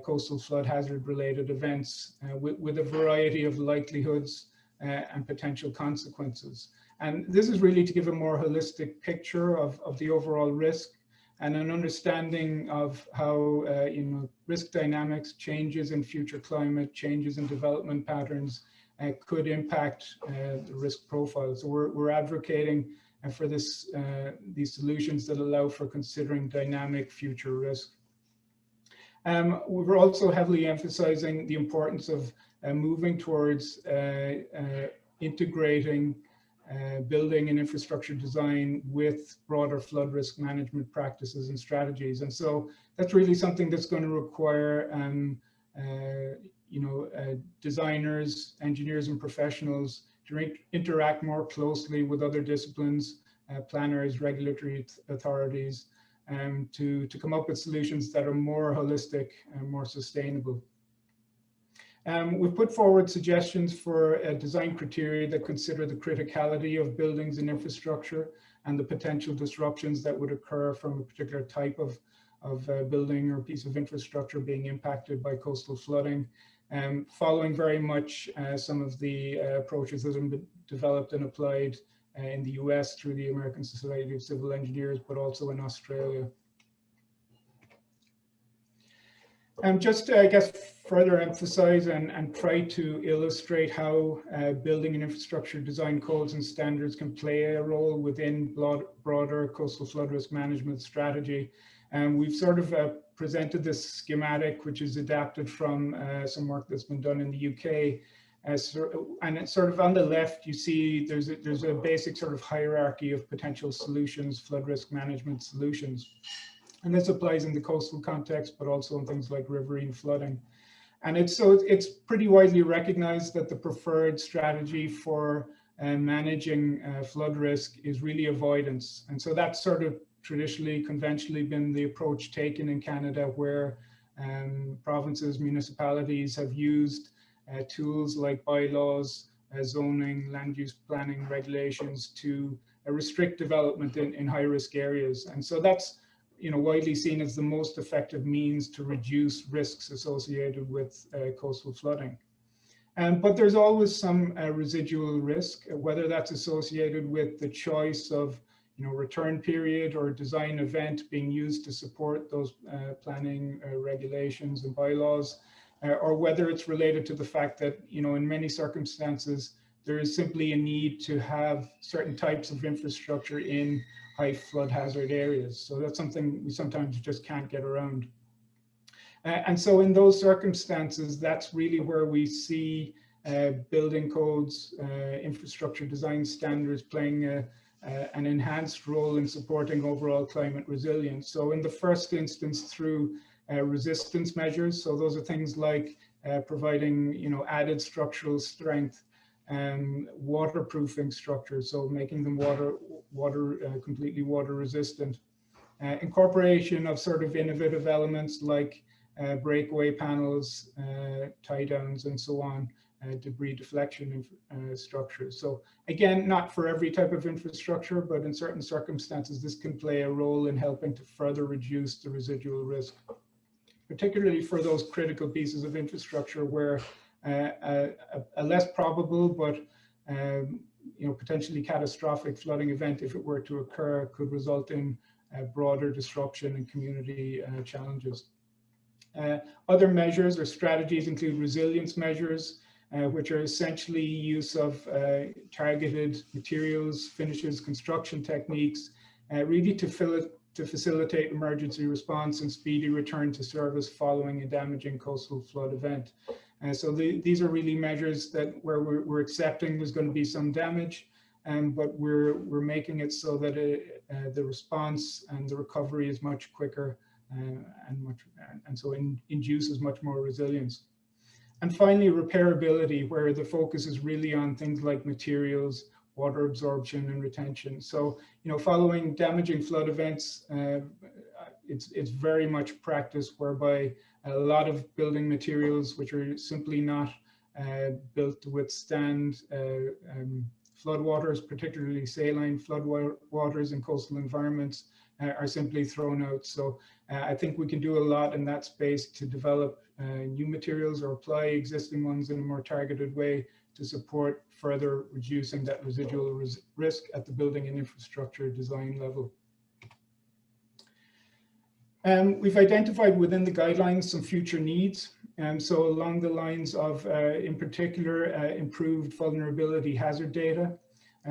coastal flood hazard related events with a variety of likelihoods and potential consequences. And this is really to give a more holistic picture of the overall risk and an understanding of how you know, risk dynamics, changes in future climate, changes in development patterns could impact the risk profile. So we're advocating for this, these solutions that allow for considering dynamic future risk. We're also heavily emphasizing the importance of moving towards integrating building and infrastructure design with broader flood risk management practices and strategies. And so that's really something that's going to require you know, designers, engineers and professionals to interact more closely with other disciplines, planners, regulatory authorities, to come up with solutions that are more holistic and more sustainable. We've put forward suggestions for design criteria that consider the criticality of buildings and infrastructure and the potential disruptions that would occur from a particular type of building or piece of infrastructure being impacted by coastal flooding, following very much some of the approaches that have been developed and applied in the US through the American Society of Civil Engineers, but also in Australia. Just to, I guess, further emphasize and try to illustrate how building and infrastructure design codes and standards can play a role within broader coastal flood risk management strategy. And we've sort of presented this schematic, which is adapted from some work that's been done in the UK. And it's sort of on the left, you see there's a basic sort of hierarchy of potential solutions, flood risk management solutions. And this applies in the coastal context, but also in things like riverine flooding. And it's pretty widely recognized that the preferred strategy for managing flood risk is really avoidance. And so that's sort of traditionally, conventionally been the approach taken in Canada, where provinces, municipalities have used tools like bylaws, zoning, land use planning regulations to restrict development in high-risk areas. And so that's, you know, widely seen as the most effective means to reduce risks associated with coastal flooding. But there's always some residual risk, whether that's associated with the choice of, return period or design event being used to support those planning regulations and bylaws, or whether it's related to the fact that, in many circumstances, there is simply a need to have certain types of infrastructure in high flood hazard areas. So that's something we sometimes just can't get around. And so in those circumstances, that's really where we see building codes, infrastructure design standards playing an enhanced role in supporting overall climate resilience. So in the first instance, through resistance measures. So those are things like providing, added structural strength, waterproofing structures, so making them completely water resistant. Incorporation of sort of innovative elements like breakaway panels, tie downs, and so on, debris deflection structures. So again, not for every type of infrastructure, but in certain circumstances, this can play a role in helping to further reduce the residual risk, particularly for those critical pieces of infrastructure where a less probable but potentially catastrophic flooding event, if it were to occur, could result in broader disruption and community challenges. Other measures or strategies include resilience measures, which are essentially use of targeted materials, finishes, construction techniques, really to facilitate emergency response and speedy return to service following a damaging coastal flood event. So these are really measures that where we're accepting there's going to be some damage, but we're making it so that the response and the recovery is much quicker and so induces much more resilience. And finally, repairability, where the focus is really on things like materials, water absorption and retention. So, following damaging flood events, it's very much practice whereby a lot of building materials which are simply not built to withstand floodwaters, particularly saline floodwaters in coastal environments, are simply thrown out. So I think we can do a lot in that space to develop new materials or apply existing ones in a more targeted way to support further reducing that residual risk at the building and infrastructure design level. We've identified within the guidelines some future needs. So along the lines of, in particular, improved vulnerability hazard data.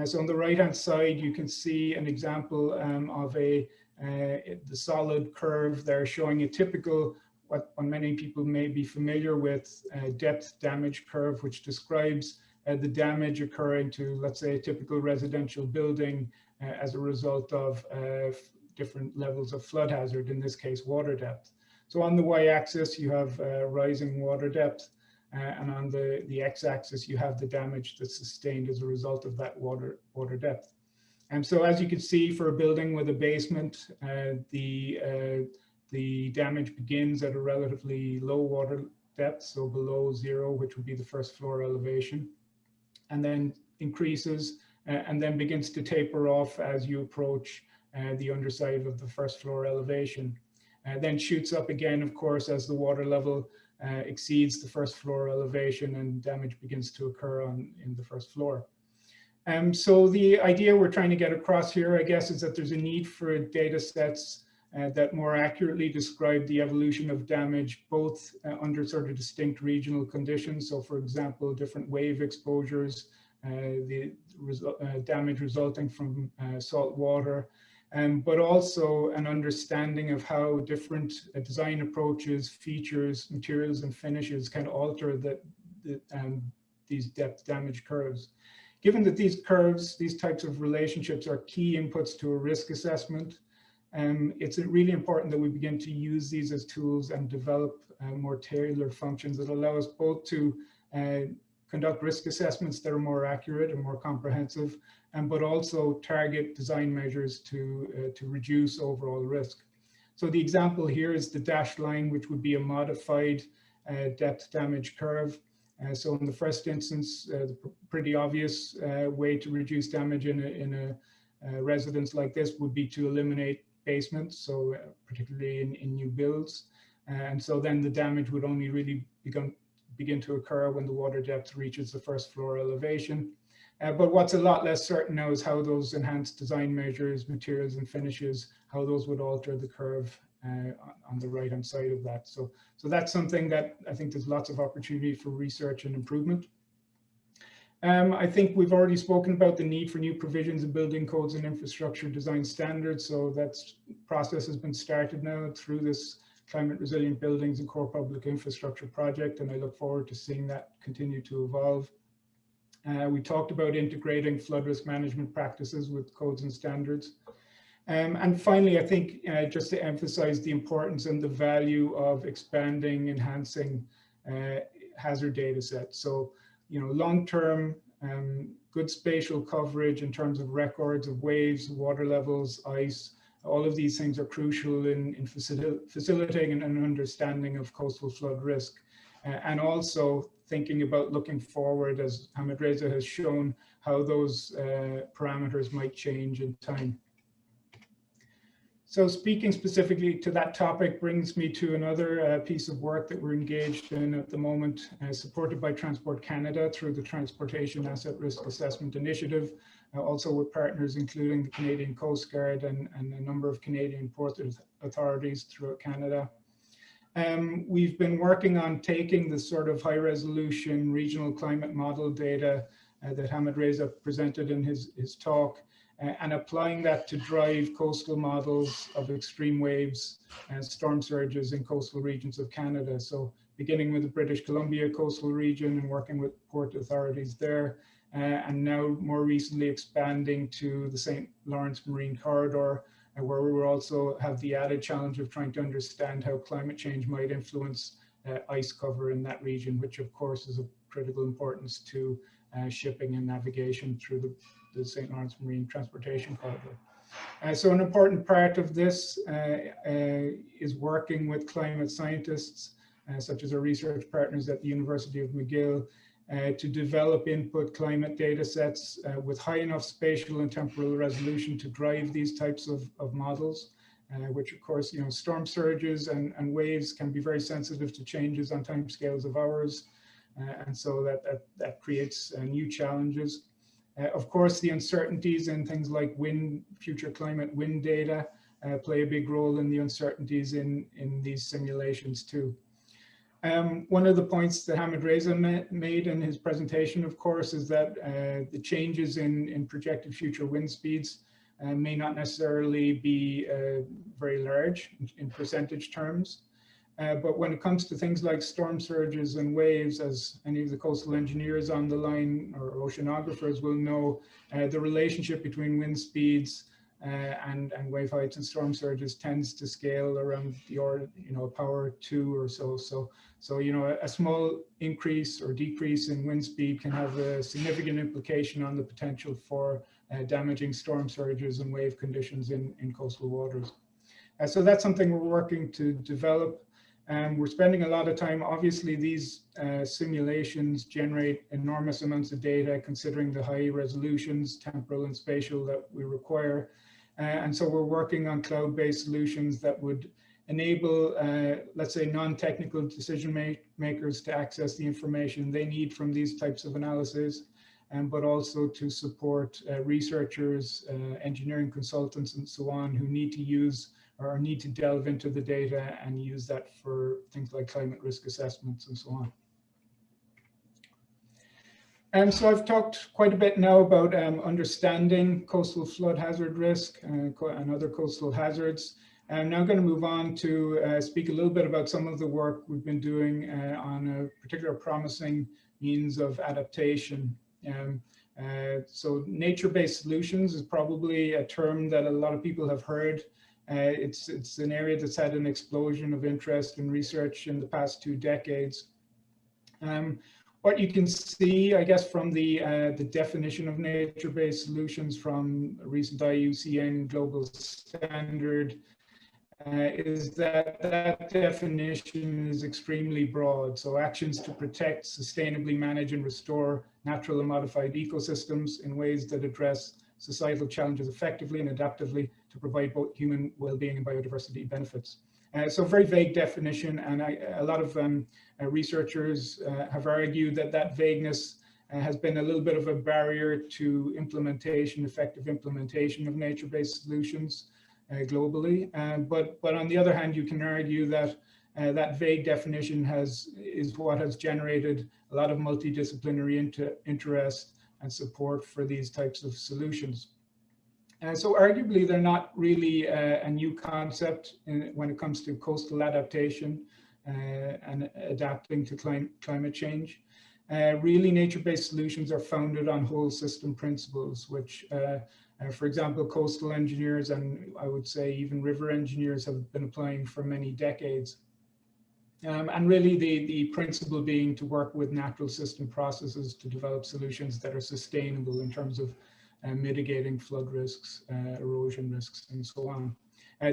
So on the right-hand side, you can see an example of the solid curve there showing a typical, what many people may be familiar with, depth damage curve, which describes the damage occurring to, let's say, a typical residential building as a result of different levels of flood hazard, in this case, water depth. So on the y-axis, you have rising water depth, and on the x-axis, you have the damage that's sustained as a result of that water depth. And so as you can see, for a building with a basement, the damage begins at a relatively low water depth, so below zero, which would be the first floor elevation, and then increases and then begins to taper off as you approach the underside of the first floor elevation. Then shoots up again, of course, as the water level exceeds the first floor elevation and damage begins to occur in the first floor. So the idea we're trying to get across here, I guess, is that there's a need for data sets that more accurately describe the evolution of damage, both under sort of distinct regional conditions. So for example, different wave exposures, the damage resulting from salt water, but also an understanding of how different design approaches, features, materials, and finishes can alter these depth damage curves. Given that these curves, these types of relationships are key inputs to a risk assessment, it's really important that we begin to use these as tools and develop more tailored functions that allow us both to conduct risk assessments that are more accurate and more comprehensive, but also target design measures to reduce overall risk. So the example here is the dashed line, which would be a modified depth damage curve. So in the first instance, the pretty obvious way to reduce damage in a residence like this would be to eliminate basements, so particularly in new builds. And so then the damage would only really begin to occur when the water depth reaches the first floor elevation. But what's a lot less certain now is how those enhanced design measures, materials and finishes, how those would alter the curve on the right-hand side of that. So that's something that I think there's lots of opportunity for research and improvement. I think we've already spoken about the need for new provisions in building codes and infrastructure design standards. So that process has been started now through this Climate Resilient Buildings and Core Public Infrastructure project, and I look forward to seeing that continue to evolve. We talked about integrating flood risk management practices with codes and standards. And finally, I think just to emphasize the importance and the value of expanding, enhancing hazard data sets. So, you know, long-term good spatial coverage in terms of records of waves, water levels, ice, all of these things are crucial in facilitating an understanding of coastal flood risk. And also thinking about looking forward, as Hamid-Reza has shown, how those parameters might change in time. So speaking specifically to that topic brings me to another piece of work that we're engaged in at the moment, supported by Transport Canada through the Transportation Asset Risk Assessment Initiative, also with partners including the Canadian Coast Guard and a number of Canadian port authorities throughout Canada. We've been working on taking the sort of high resolution regional climate model data that Hamid-Reza presented in his talk, and applying that to drive coastal models of extreme waves and storm surges in coastal regions of Canada. So beginning with the British Columbia coastal region and working with port authorities there, and now more recently expanding to the St. Lawrence Marine Corridor, where we will also have the added challenge of trying to understand how climate change might influence ice cover in that region, which of course is of critical importance to shipping and navigation through the St. Lawrence Marine Transportation Corridor. So an important part of this is working with climate scientists, such as our research partners at the University of McGill, to develop input climate data sets with high enough spatial and temporal resolution to drive these types of models, which of course, you know, storm surges and waves can be very sensitive to changes on timescales of hours. And so that creates new challenges. Of course, the uncertainties in things like wind, future climate wind data play a big role in the uncertainties in these simulations too. One of the points that Hamid-Reza made in his presentation, of course, is that the changes in projected future wind speeds may not necessarily be very large in percentage terms. But when it comes to things like storm surges and waves, as any of the coastal engineers on the line or oceanographers will know, the relationship between wind speeds and wave heights and storm surges tends to scale around the order, you know, power 2 or so. So you know, a small increase or decrease in wind speed can have a significant implication on the potential for damaging storm surges and wave conditions in coastal waters. So that's something we're working to develop. We're spending a lot of time. Obviously, these simulations generate enormous amounts of data, considering the high resolutions, temporal and spatial, that we require. And so we're working on cloud-based solutions that would enable, let's say, non-technical decision makers to access the information they need from these types of analysis, but also to support researchers, engineering consultants, and so on, who need to use or need to delve into the data and use that for things like climate risk assessments and so on. So I've talked quite a bit now about understanding coastal flood hazard risk and other coastal hazards. I'm now going to move on to speak a little bit about some of the work we've been doing on a particular promising means of adaptation. So nature-based solutions is probably a term that a lot of people have heard. It's an area that's had an explosion of interest in research in the past 2 decades. What you can see, I guess, from the definition of nature-based solutions from a recent IUCN global standard is that that definition is extremely broad. So actions to protect, sustainably manage and restore natural and modified ecosystems in ways that address societal challenges effectively and adaptively to provide both human well-being and biodiversity benefits. So very vague definition, and a lot of researchers have argued that that vagueness has been a little bit of a barrier to effective implementation of nature-based solutions globally. But on the other hand, you can argue that that vague definition is what has generated a lot of multidisciplinary interest and support for these types of solutions. So arguably, they're not really a new concept when it comes to coastal adaptation and adapting to climate change. Really, nature-based solutions are founded on whole system principles, which, for example, coastal engineers and I would say even river engineers have been applying for many decades. And really the principle being to work with natural system processes to develop solutions that are sustainable in terms of mitigating flood risks, erosion risks, and so on.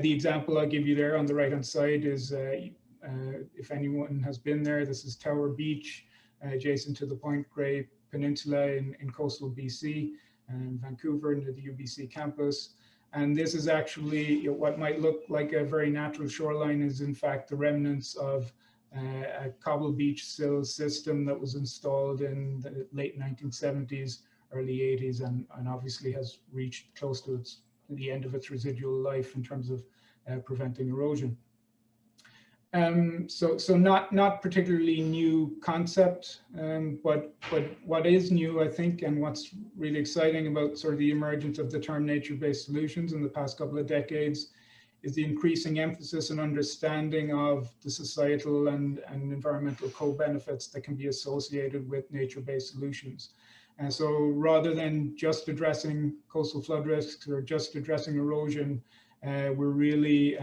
The example I'll give you there on the right-hand side is, if anyone has been there, this is Tower Beach, adjacent to the Point Grey Peninsula in coastal BC, and Vancouver near the UBC campus. And this is actually what might look like a very natural shoreline is in fact the remnants of a cobble beach sill system that was installed in the late 1970s, early 80s, and obviously has reached close to the end of its residual life in terms of preventing erosion. So not particularly new concept, but what is new, I think, and what's really exciting about sort of the emergence of the term nature-based solutions in the past couple of decades is the increasing emphasis and understanding of the societal and environmental co-benefits that can be associated with nature-based solutions. And so rather than just addressing coastal flood risks or just addressing erosion, we're really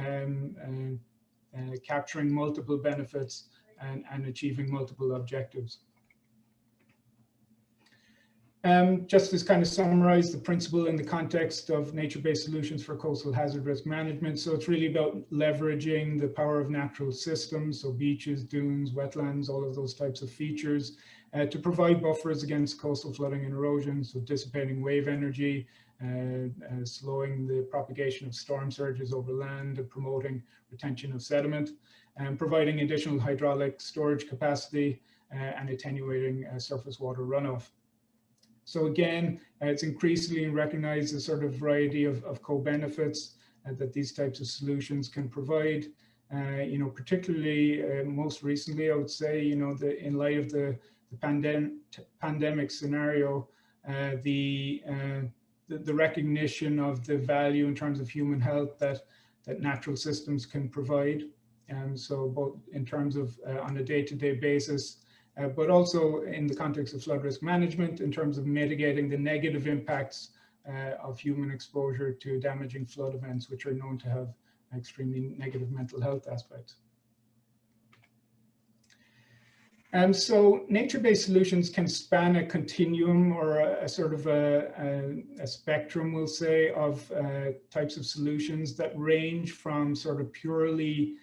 capturing multiple benefits and achieving multiple objectives. Just to kind of summarize the principle in the context of nature-based solutions for coastal hazard risk management. So it's really about leveraging the power of natural systems, so beaches, dunes, wetlands, all of those types of features, to provide buffers against coastal flooding and erosion, so dissipating wave energy, slowing the propagation of storm surges over land, and promoting retention of sediment, and providing additional hydraulic storage capacity and attenuating surface water runoff. So again, it's increasingly recognized a sort of variety of co-benefits that these types of solutions can provide. Particularly most recently, I would say, in light of the pandemic scenario, the recognition of the value in terms of human health that natural systems can provide. So both in terms of on a day-to-day basis, but also in the context of flood risk management in terms of mitigating the negative impacts of human exposure to damaging flood events, which are known to have extremely negative mental health aspects. So nature-based solutions can span a continuum or a sort of a spectrum, we'll say, of types of solutions that range from sort of purely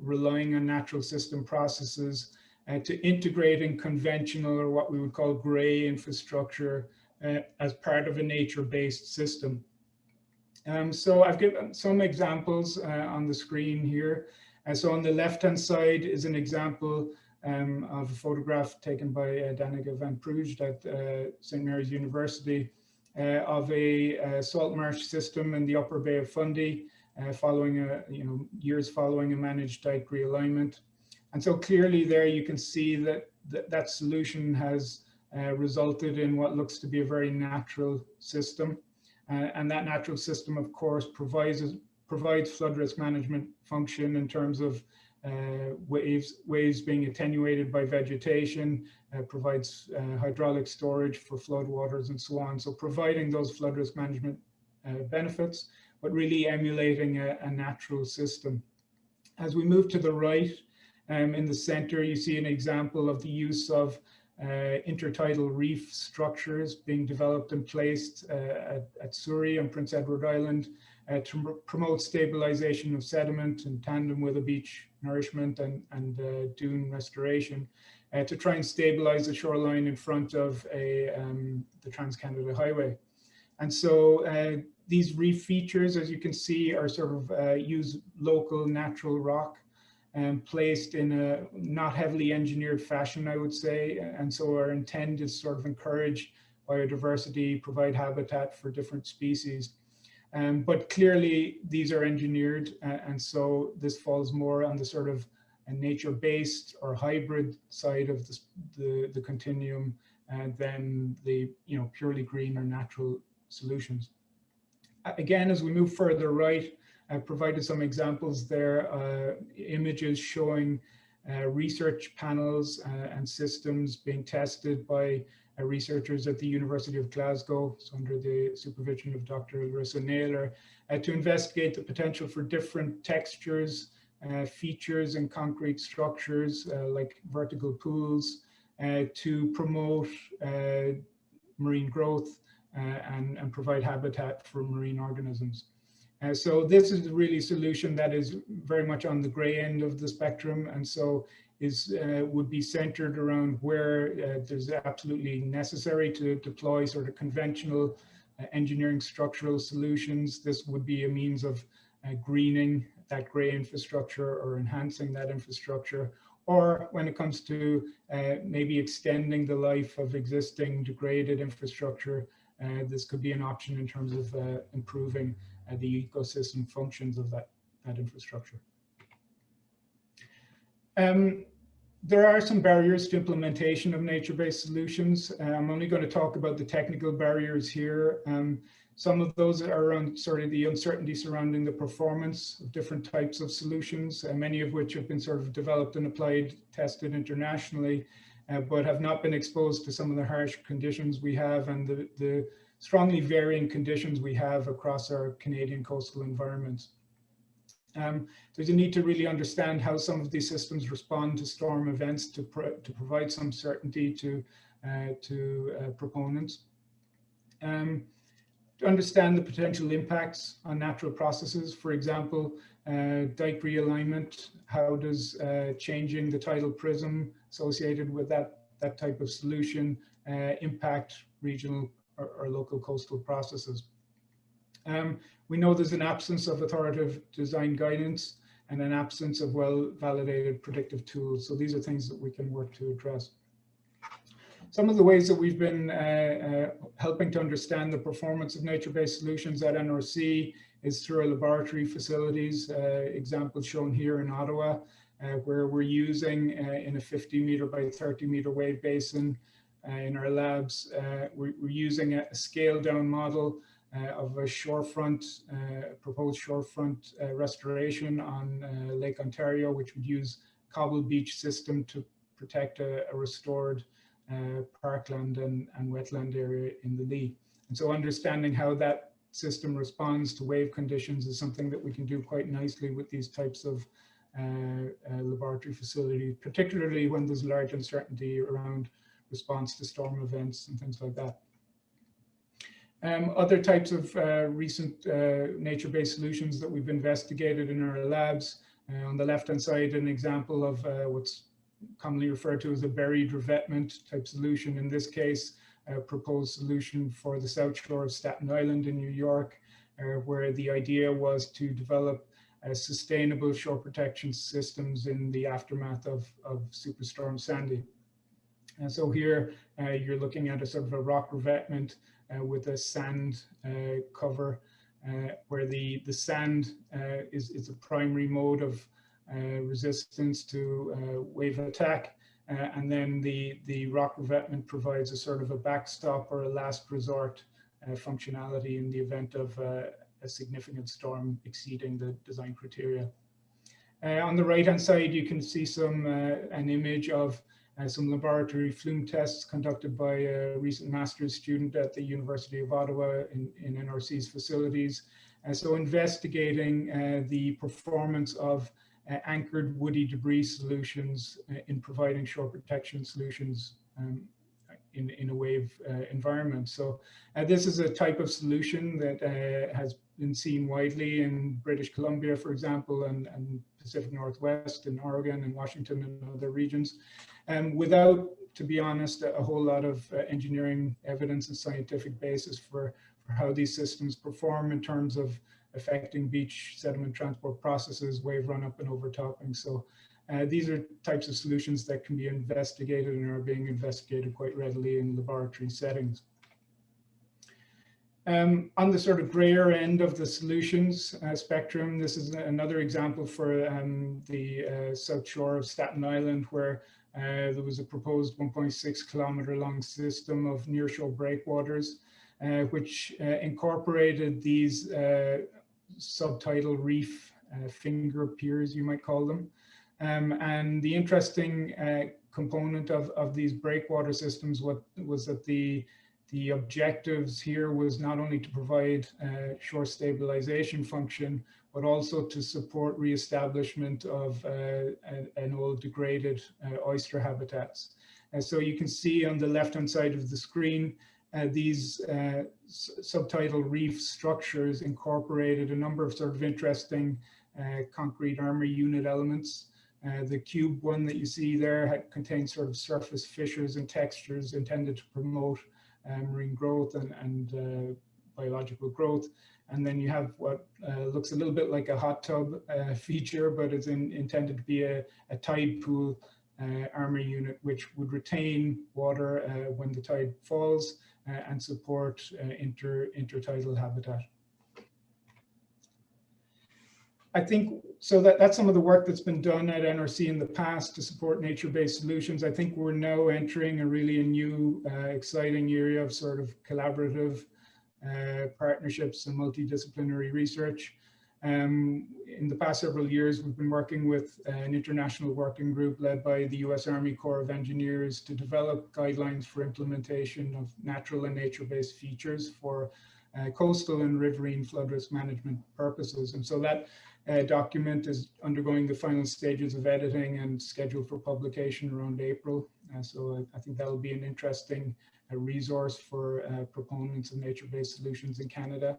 relying on natural system processes to integrating conventional or what we would call gray infrastructure as part of a nature-based system. So I've given some examples on the screen here. So on the left-hand side is an example of a photograph taken by Danica van Pruijt at St. Mary's University of a salt marsh system in the upper Bay of Fundy following years following a managed dike realignment. And so clearly there you can see that solution has resulted in what looks to be a very natural system. And that natural system, of course, provides flood risk management function in terms of waves being attenuated by vegetation, provides hydraulic storage for flood waters and so on. So providing those flood risk management benefits, but really emulating a natural system. As we move to the right, in the center, you see an example of the use of intertidal reef structures being developed and placed at Surrey on Prince Edward Island to promote stabilization of sediment in tandem with a beach nourishment and dune restoration to try and stabilize the shoreline in front of the Trans-Canada Highway. And so these reef features, as you can see, are sort of use local natural rock placed in a not heavily engineered fashion, I would say. And so our intent is sort of encourage biodiversity, provide habitat for different species. But clearly these are engineered, and so this falls more on the sort of nature-based or hybrid side of the continuum than the purely green or natural solutions. Again, as we move further right, I've provided some examples there, images showing research panels and systems being tested by researchers at the University of Glasgow, so under the supervision of Dr. Larissa Naylor, to investigate the potential for different textures, features in concrete structures like vertical pools to promote marine growth and provide habitat for marine organisms. So this is really a solution that is very much on the gray end of the spectrum, and so would be centered around where there's absolutely necessary to deploy sort of conventional engineering structural solutions. This would be a means of greening that gray infrastructure or enhancing that infrastructure, or when it comes to maybe extending the life of existing degraded infrastructure, this could be an option in terms of improving the ecosystem functions of that infrastructure. There are some barriers to implementation of nature-based solutions. I'm only going to talk about the technical barriers here. Some of those are around sort of the uncertainty surrounding the performance of different types of solutions, many of which have been sort of developed and applied, tested internationally, but have not been exposed to some of the harsh conditions we have and the strongly varying conditions we have across our Canadian coastal environments. There's a need to really understand how some of these systems respond to storm events to provide some certainty to proponents. To understand the potential impacts on natural processes, for example, dike realignment, how does changing the tidal prism associated with that type of solution impact regional or local coastal processes. We know there's an absence of authoritative design guidance and an absence of well-validated predictive tools. So these are things that we can work to address. Some of the ways that we've been helping to understand the performance of nature-based solutions at NRC is through our laboratory facilities, examples shown here in Ottawa, where we're using in a 50-meter by 30-meter wave basin in our labs, we're using a scaled-down model of a shorefront, proposed shorefront restoration on Lake Ontario, which would use cobble beach system to protect a restored parkland and wetland area in the Lee. And so understanding how that system responds to wave conditions is something that we can do quite nicely with these types of laboratory facilities, particularly when there's large uncertainty around response to storm events and things like that. Other types of recent nature-based solutions that we've investigated in our labs. On the left-hand side, an example of what's commonly referred to as a buried revetment type solution. In this case, a proposed solution for the south shore of Staten Island in New York, where the idea was to develop sustainable shore protection systems in the aftermath of Superstorm Sandy. And so here you're looking at a sort of a rock revetment with a sand cover, where the sand is a primary mode of resistance to wave attack, and then the rock revetment provides a sort of a backstop or a last resort functionality in the event of a significant storm exceeding the design criteria. On the right hand side, you can see an image of some laboratory flume tests conducted by a recent master's student at the University of Ottawa in NRC's facilities. So investigating the performance of anchored woody debris solutions in providing shore protection solutions in a wave environment. So this is a type of solution that has been seen widely in British Columbia, for example, and Pacific Northwest in Oregon and Washington and other regions, without, to be honest, a whole lot of engineering evidence and scientific basis for how these systems perform in terms of affecting beach sediment transport processes, wave runup and overtopping. So these are types of solutions that can be investigated and are being investigated quite readily in laboratory settings. On the sort of grayer end of the solutions spectrum, this is another example for the south shore of Staten Island, where there was a proposed 1.6 kilometer long system of nearshore breakwaters, which incorporated these subtidal reef finger piers, you might call them. And the interesting component of these breakwater systems was that the objectives here was not only to provide shore stabilization function, but also to support reestablishment of an old degraded oyster habitats. And so you can see on the left-hand side of the screen, these subtidal reef structures incorporated a number of sort of interesting concrete armory unit elements. The cube one that you see there contains sort of surface fissures and textures intended to promote marine growth and biological growth. And then you have what looks a little bit like a hot tub feature, but it's intended to be a tide pool armory unit, which would retain water when the tide falls and support intertidal habitat. I think so that's some of the work that's been done at NRC in the past to support nature-based solutions. I think we're now entering a really new exciting area of sort of collaborative partnerships and multidisciplinary research. In the past several years, we've been working with an international working group led by the US Army Corps of Engineers to develop guidelines for implementation of natural and nature-based features for coastal and riverine flood risk management purposes. And so that document is undergoing the final stages of editing and scheduled for publication around April. So I think that'll be an interesting resource for proponents of nature-based solutions in Canada.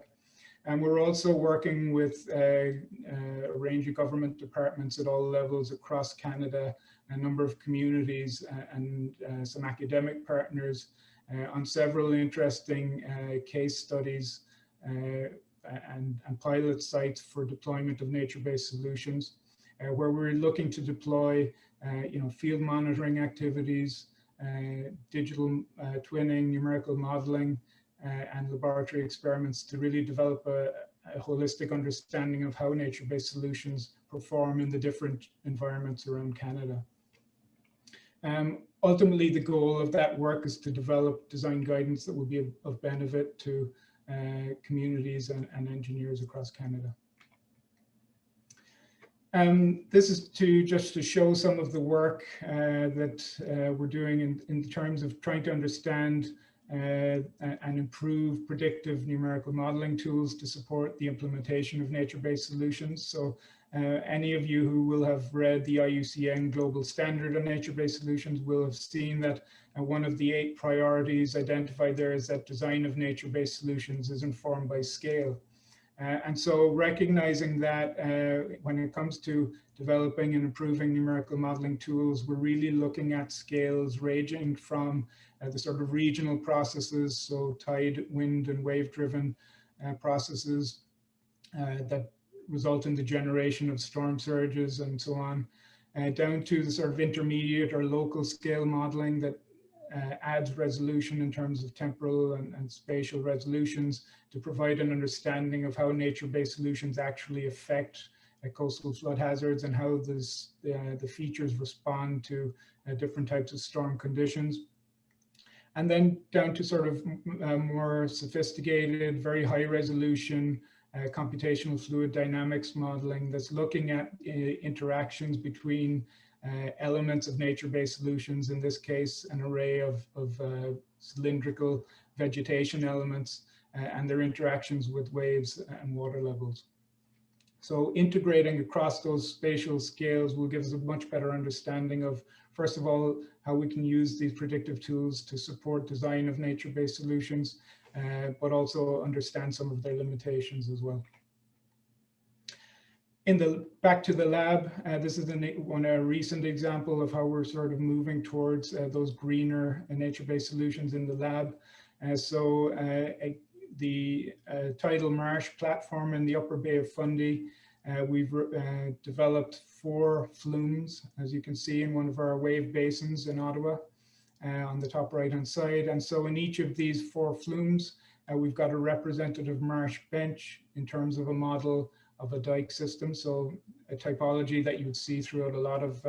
And we're also working with a range of government departments at all levels across Canada, a number of communities and some academic partners on several interesting case studies and pilot sites for deployment of nature-based solutions, where we're looking to deploy field monitoring activities, digital twinning, numerical modeling, and laboratory experiments to really develop a holistic understanding of how nature-based solutions perform in the different environments around Canada. Ultimately, the goal of that work is to develop design guidance that will be of benefit to communities and engineers across Canada. This is just to show some of the work that we're doing in terms of trying to understand and improve predictive numerical modeling tools to support the implementation of nature-based solutions. So any of you who will have read the IUCN Global Standard on Nature-Based Solutions will have seen that one of the 8 priorities identified there is that design of nature-based solutions is informed by scale. And so recognizing that when it comes to developing and improving numerical modeling tools, we're really looking at scales ranging from the sort of regional processes, so tide, wind, and wave-driven processes that result in the generation of storm surges and so on, down to the sort of intermediate or local scale modeling that adds resolution in terms of temporal and spatial resolutions to provide an understanding of how nature-based solutions actually affect coastal flood hazards and how the features respond to different types of storm conditions. And then down to sort of more sophisticated, very high resolution computational fluid dynamics modeling that's looking at interactions between elements of nature-based solutions, in this case, an array of cylindrical vegetation elements and their interactions with waves and water levels. So integrating across those spatial scales will give us a much better understanding of, first of all, how we can use these predictive tools to support design of nature-based solutions, but also understand some of their limitations as well. Back to the lab, this is a recent example of how we're sort of moving towards those greener nature-based solutions in the lab. the tidal marsh platform in the upper Bay of Fundy. We've developed 4 flumes, as you can see, in one of our wave basins in Ottawa on the top right-hand side. And so in each of these 4 flumes, we've got a representative marsh bench in terms of a model of a dike system. So a typology that you would see throughout a lot of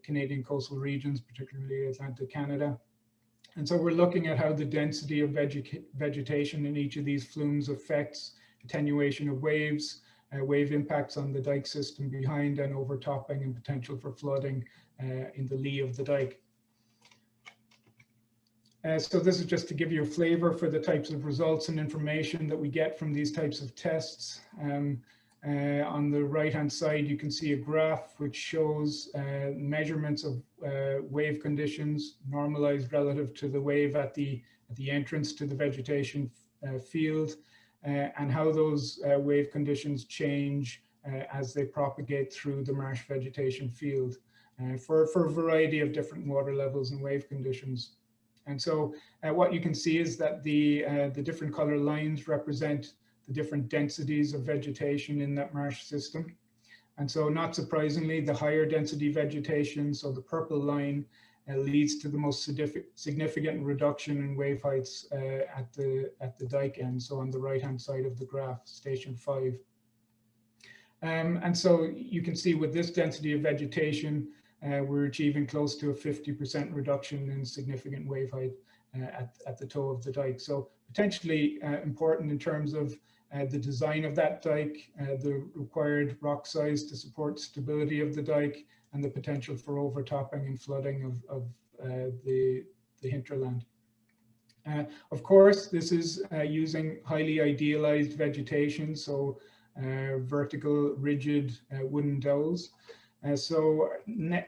Canadian coastal regions, particularly Atlantic Canada. And so we're looking at how the density of vegetation in each of these flumes affects attenuation of waves, wave impacts on the dike system behind, and overtopping and potential for flooding in the lee of the dike. So this is just to give you a flavor for the types of results and information that we get from these types of tests. On the right-hand side, you can see a graph which shows measurements of wave conditions normalized relative to the wave at the entrance to the vegetation field, and how those wave conditions change as they propagate through the marsh vegetation field for a variety of different water levels and wave conditions. And so what you can see is that the different color lines represent the different densities of vegetation in that marsh system. And so not surprisingly, the higher density vegetation, so the purple line, leads to the most significant reduction in wave heights at the dike end, so on the right-hand side of the graph, station 5. And so you can see with this density of vegetation, we're achieving close to a 50% reduction in significant wave height at the toe of the dike. So potentially important in terms of the design of that dike, the required rock size to support stability of the dike, and the potential for overtopping and flooding of the hinterland. Of course, this is using highly idealized vegetation, so vertical, rigid wooden dowels. So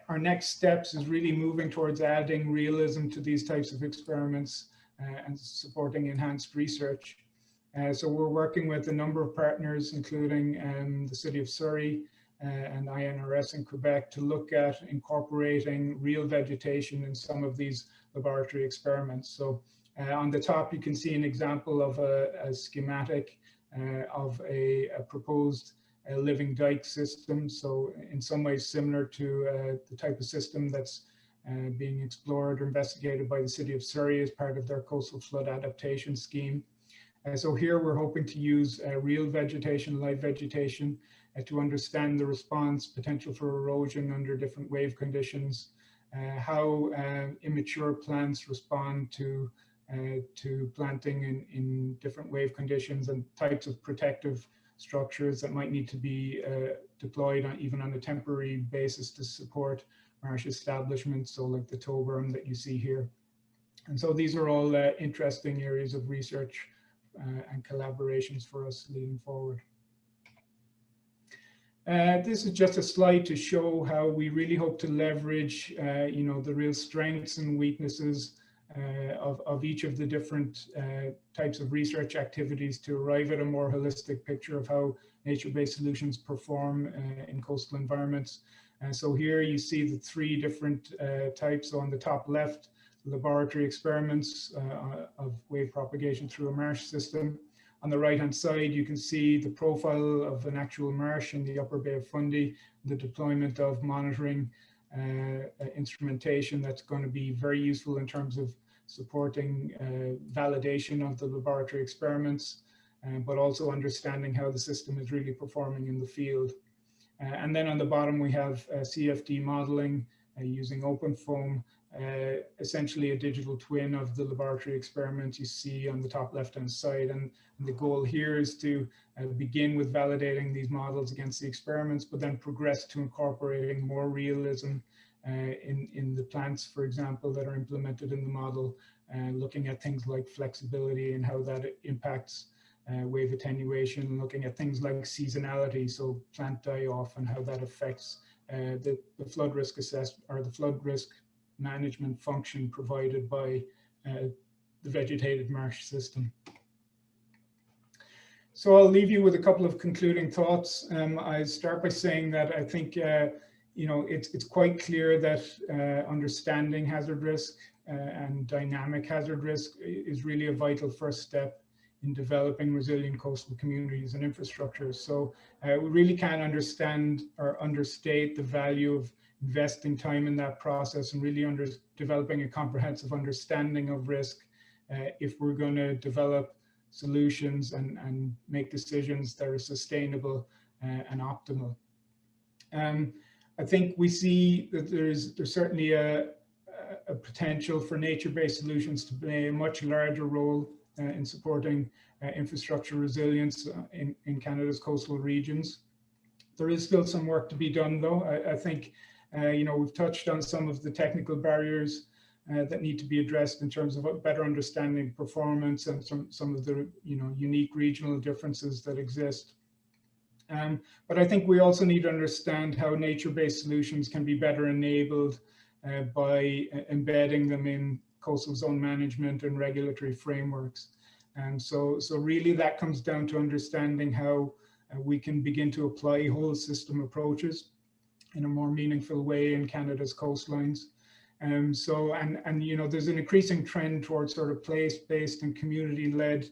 our next steps is really moving towards adding realism to these types of experiments and supporting enhanced research. So we're working with a number of partners, including the City of Surrey and INRS in Quebec, to look at incorporating real vegetation in some of these laboratory experiments. So on the top, you can see an example of a schematic of a proposed living dike system. So in some ways similar to the type of system that's being explored or investigated by the City of Surrey as part of their coastal flood adaptation scheme. So here we're hoping to use real vegetation, live vegetation, to understand the response, potential for erosion under different wave conditions, how immature plants respond to planting in different wave conditions, and types of protective structures that might need to be deployed even on a temporary basis to support marsh establishments, so like the tow berm that you see here. And so these are all interesting areas of research and collaborations for us leading forward. This is just a slide to show how we really hope to leverage, the real strengths and weaknesses of each of the different types of research activities to arrive at a more holistic picture of how nature-based solutions perform in coastal environments. So here you see the 3 different types. So on the top left, laboratory experiments of wave propagation through a marsh system. On the right-hand side, you can see the profile of an actual marsh in the upper Bay of Fundy, the deployment of monitoring instrumentation that's going to be very useful in terms of supporting validation of the laboratory experiments, but also understanding how the system is really performing in the field. And then on the bottom, we have CFD modeling using open foam, essentially a digital twin of the laboratory experiments you see on the top left-hand side. And the goal here is to begin with validating these models against the experiments, but then progress to incorporating more realism in the plants, for example, that are implemented in the model, looking at things like flexibility and how that impacts wave attenuation, looking at things like seasonality, so plant die-off, and how that affects the flood risk assessment or the flood risk management function provided by the vegetated marsh system. So I'll leave you with a couple of concluding thoughts. I start by saying that I think it's quite clear that understanding hazard risk and dynamic hazard risk is really a vital first step in developing resilient coastal communities and infrastructure. So we really can't understand or understate the value of investing time in that process and really developing a comprehensive understanding of risk if we're going to develop solutions and make decisions that are sustainable and optimal. I think we see that there's certainly a potential for nature-based solutions to play a much larger role in supporting infrastructure resilience in Canada's coastal regions. There is still some work to be done, though. I think we've touched on some of the technical barriers that need to be addressed in terms of better understanding performance and some of the unique regional differences that exist. But I think we also need to understand how nature-based solutions can be better enabled by embedding them in coastal zone management and regulatory frameworks. And so really that comes down to understanding how we can begin to apply whole system approaches in a more meaningful way in Canada's coastlines. There's an increasing trend towards sort of place-based and community-led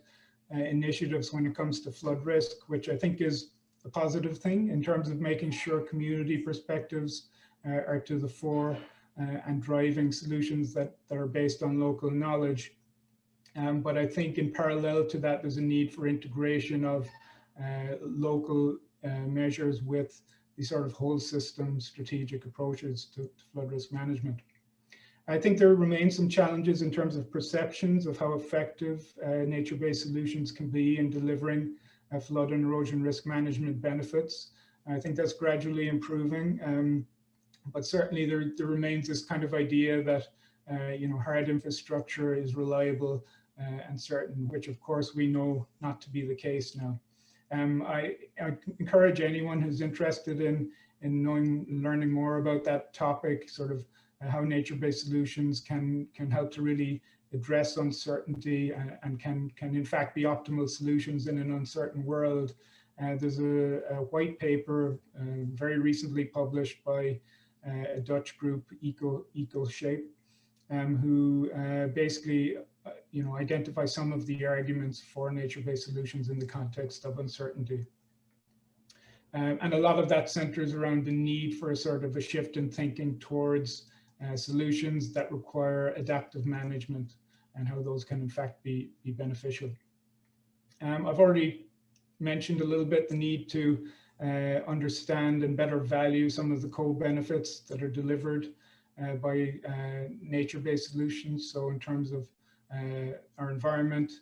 initiatives when it comes to flood risk, which I think is a positive thing in terms of making sure community perspectives are to the fore and driving solutions that are based on local knowledge. But I think in parallel to that, there's a need for integration of local measures with these sort of whole system strategic approaches to flood risk management. I think there remain some challenges in terms of perceptions of how effective nature-based solutions can be in delivering flood and erosion risk management benefits. I think that's gradually improving, but certainly there remains this kind of idea that hard infrastructure is reliable and certain, which of course we know not to be the case now. I encourage anyone who's interested in learning more about that topic, sort of how nature-based solutions can help to really address uncertainty and can in fact be optimal solutions in an uncertain world. There's a white paper very recently published by a Dutch group, EcoShape, who basically identify some of the arguments for nature-based solutions in the context of uncertainty. And a lot of that centers around the need for a sort of a shift in thinking towards solutions that require adaptive management and how those can in fact be beneficial. I've already mentioned a little bit the need to understand and better value some of the co-benefits that are delivered by nature-based solutions. So in terms of our environment,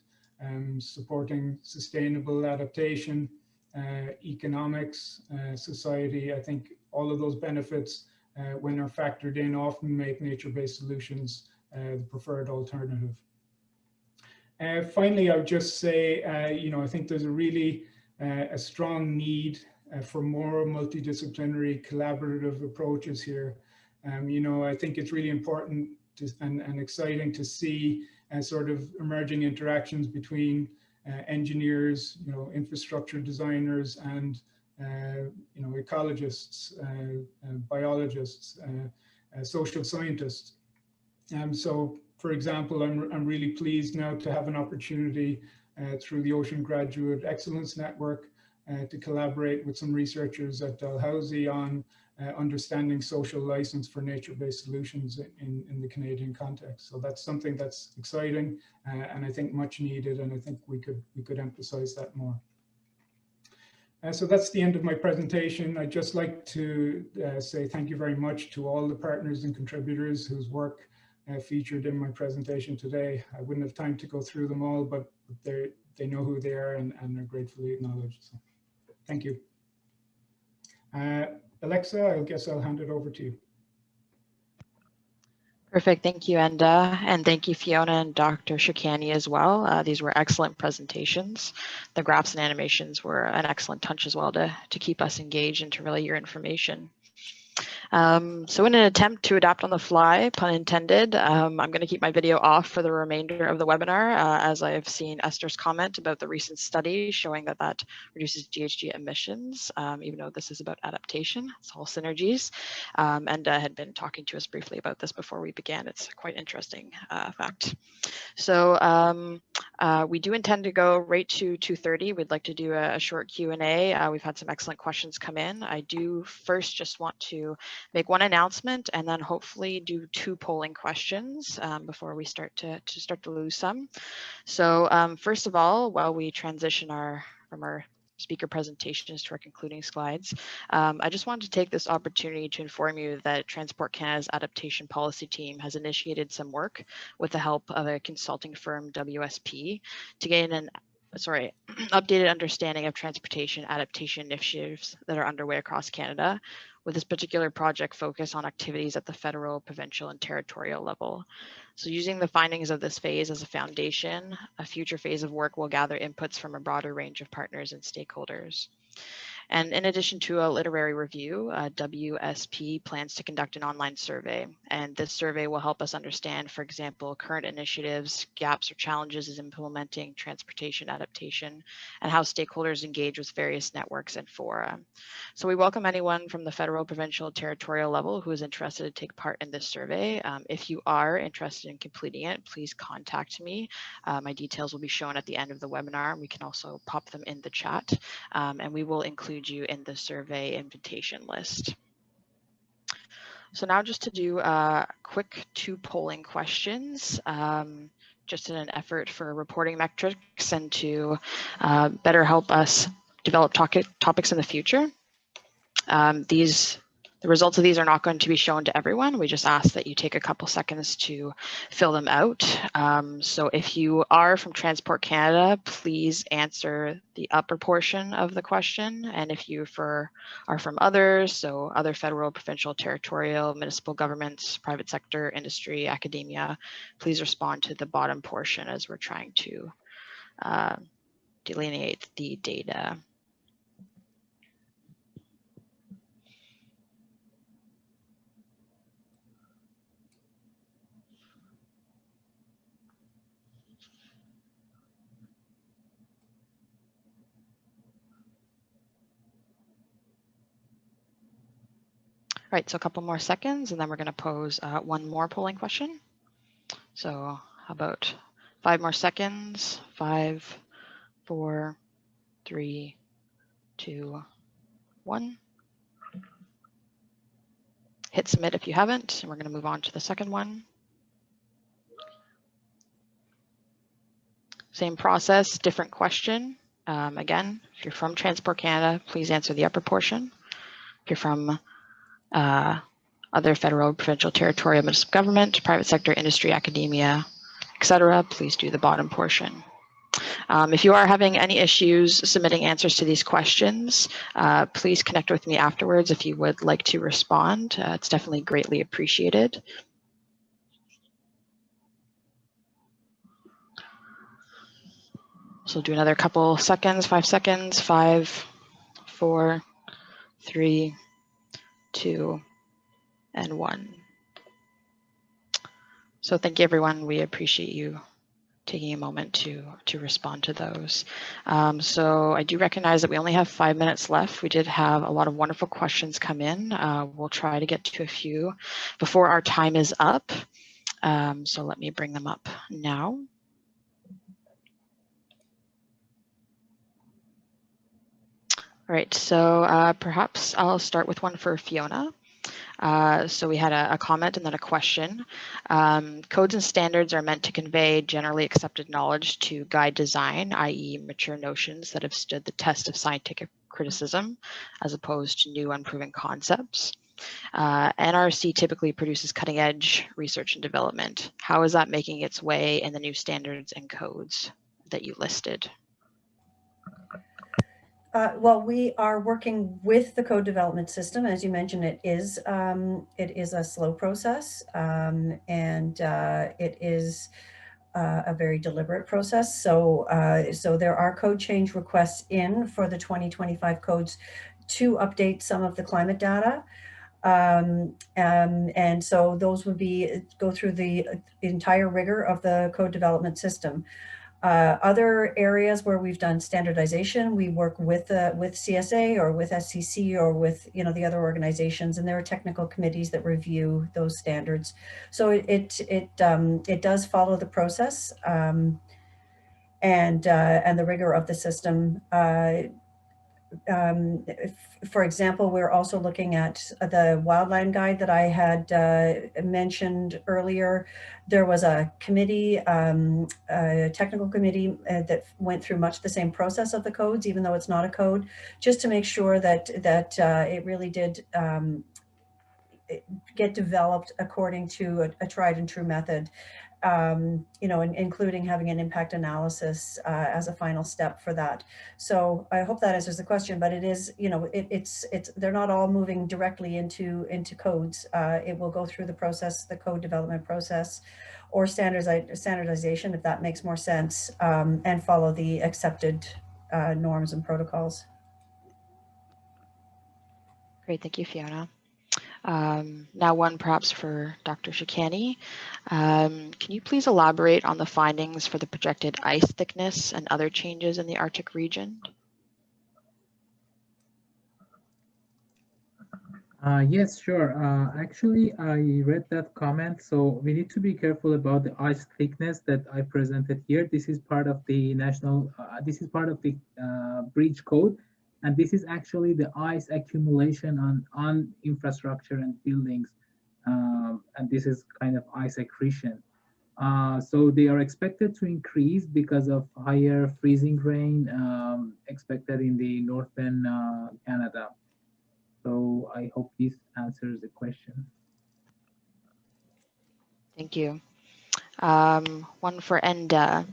supporting sustainable adaptation, economics, society, I think all of those benefits, when are factored in, often make nature-based solutions the preferred alternative. Finally, I would just say, I think there's a really a strong need for more multidisciplinary collaborative approaches here. I think it's really important and exciting to see sort of emerging interactions between engineers, infrastructure designers, and ecologists, biologists, social scientists. So, for example, I'm really pleased now to have an opportunity through the Ocean Graduate Excellence Network to collaborate with some researchers at Dalhousie on understanding social license for nature-based solutions in the Canadian context. So that's something that's exciting and I think much needed, and I think we could emphasize that more. So that's the end of my presentation. I'd just like to say thank you very much to all the partners and contributors whose work featured in my presentation today. I wouldn't have time to go through them all, but they know who they are and are gratefully acknowledged. So, thank you. Alexa, I guess I'll hand it over to you.
Perfect. Thank you, Enda. And thank you, Fiona and Dr. Shikani as well. These were excellent presentations. The graphs and animations were an excellent touch as well to keep us engaged and to relay your information. So in an attempt to adapt on the fly, pun intended, I'm going to keep my video off for the remainder of the webinar, as I have seen Esther's comment about the recent study showing that that reduces GHG emissions, even though this is about adaptation. It's all synergies. And had been talking to us briefly about this before we began. It's a quite interesting fact. So we do intend to go right to 2:30. We'd like to do a short Q&A. We've had some excellent questions come in. I do first just want to make one announcement and then hopefully do 2 polling questions before we start to lose some. So first of all, while we transition from our speaker presentations to our concluding slides, I just wanted to take this opportunity to inform you that Transport Canada's adaptation policy team has initiated some work with the help of a consulting firm, WSP, to gain an updated understanding of transportation adaptation initiatives that are underway across Canada, with this particular project focus on activities at the federal, provincial, and territorial level. So using the findings of this phase as a foundation, a future phase of work will gather inputs from a broader range of partners and stakeholders. And in addition to a literary review, WSP plans to conduct an online survey. And this survey will help us understand, for example, current initiatives, gaps or challenges in implementing transportation adaptation, and how stakeholders engage with various networks and fora. So we welcome anyone from the federal, provincial, territorial level who is interested to take part in this survey. If you are interested in completing it, please contact me. My details will be shown at the end of the webinar. We can also pop them in the chat, and we will include you in the survey invitation list. So now just to do quick 2 polling questions, just in an effort for reporting metrics and to better help us develop topics in the future. The results of these are not going to be shown to everyone. We just ask that you take a couple seconds to fill them out. So if you are from Transport Canada, please answer the upper portion of the question. And if you are from others, so other federal, provincial, territorial, municipal governments, private sector, industry, academia, please respond to the bottom portion as we're trying to delineate the data. Right, so a couple more seconds, and then we're going to pose one more polling question. So how about 5 more seconds? 5, 4, 3, 2, 1. Hit submit if you haven't, and we're going to move on to the second one. Same process, different question. Again, if you're from Transport Canada, please answer the upper portion. If you're from other federal, provincial, territorial, municipal government, private sector, industry, academia, etc., please do the bottom portion. If you are having any issues submitting answers to these questions, please connect with me afterwards if you would like to respond. It's definitely greatly appreciated. So do another couple seconds, 5 seconds, 5, 4, 3, 2, and 1. So thank you, everyone. We appreciate you taking a moment to respond to those. So I do recognize that we only have 5 minutes left. We did have a lot of wonderful questions come in. We'll try to get to a few before our time is up. So let me bring them up now. All right, so perhaps I'll start with one for Fiona. So we had a comment and then a question. Codes and standards are meant to convey generally accepted knowledge to guide design, i.e. mature notions that have stood the test of scientific criticism, as opposed to new unproven concepts. NRC typically produces cutting edge research and development. How is that making its way in the new standards and codes that you listed?
Well, we are working with the code development system. As you mentioned, it is a slow process, and it is a very deliberate process. So there are code change requests in for the 2025 codes to update some of the climate data. And so those would go through the entire rigor of the code development system. Other areas where we've done standardization, we work with CSA or with SCC or with the other organizations, and there are technical committees that review those standards. So it does follow the process and the rigor of the system. For example, we're also looking at the wildland guide that I had mentioned earlier. There was a committee, a technical committee that went through much the same process of the codes, even though it's not a code, just to make sure that it really did get developed according to a tried and true method. Including having an impact analysis as a final step for that. So I hope that answers the question, but it is, it's they're not all moving directly into codes. It will go through the process, the code development process, or standardization, if that makes more sense, and follow the accepted norms and protocols.
Great, thank you, Fiona. Now one perhaps for Dr. Shikani. Can you please elaborate on the findings for the projected ice thickness and other changes in the Arctic region?
Yes, sure. Actually, I read that comment. So we need to be careful about the ice thickness that I presented here. This is part of the bridge code. And this is actually the ice accumulation on infrastructure and buildings. And this is kind of ice accretion. So they are expected to increase because of higher freezing rain expected in the northern Canada. So I hope this answers the question.
Thank you. One for Enda.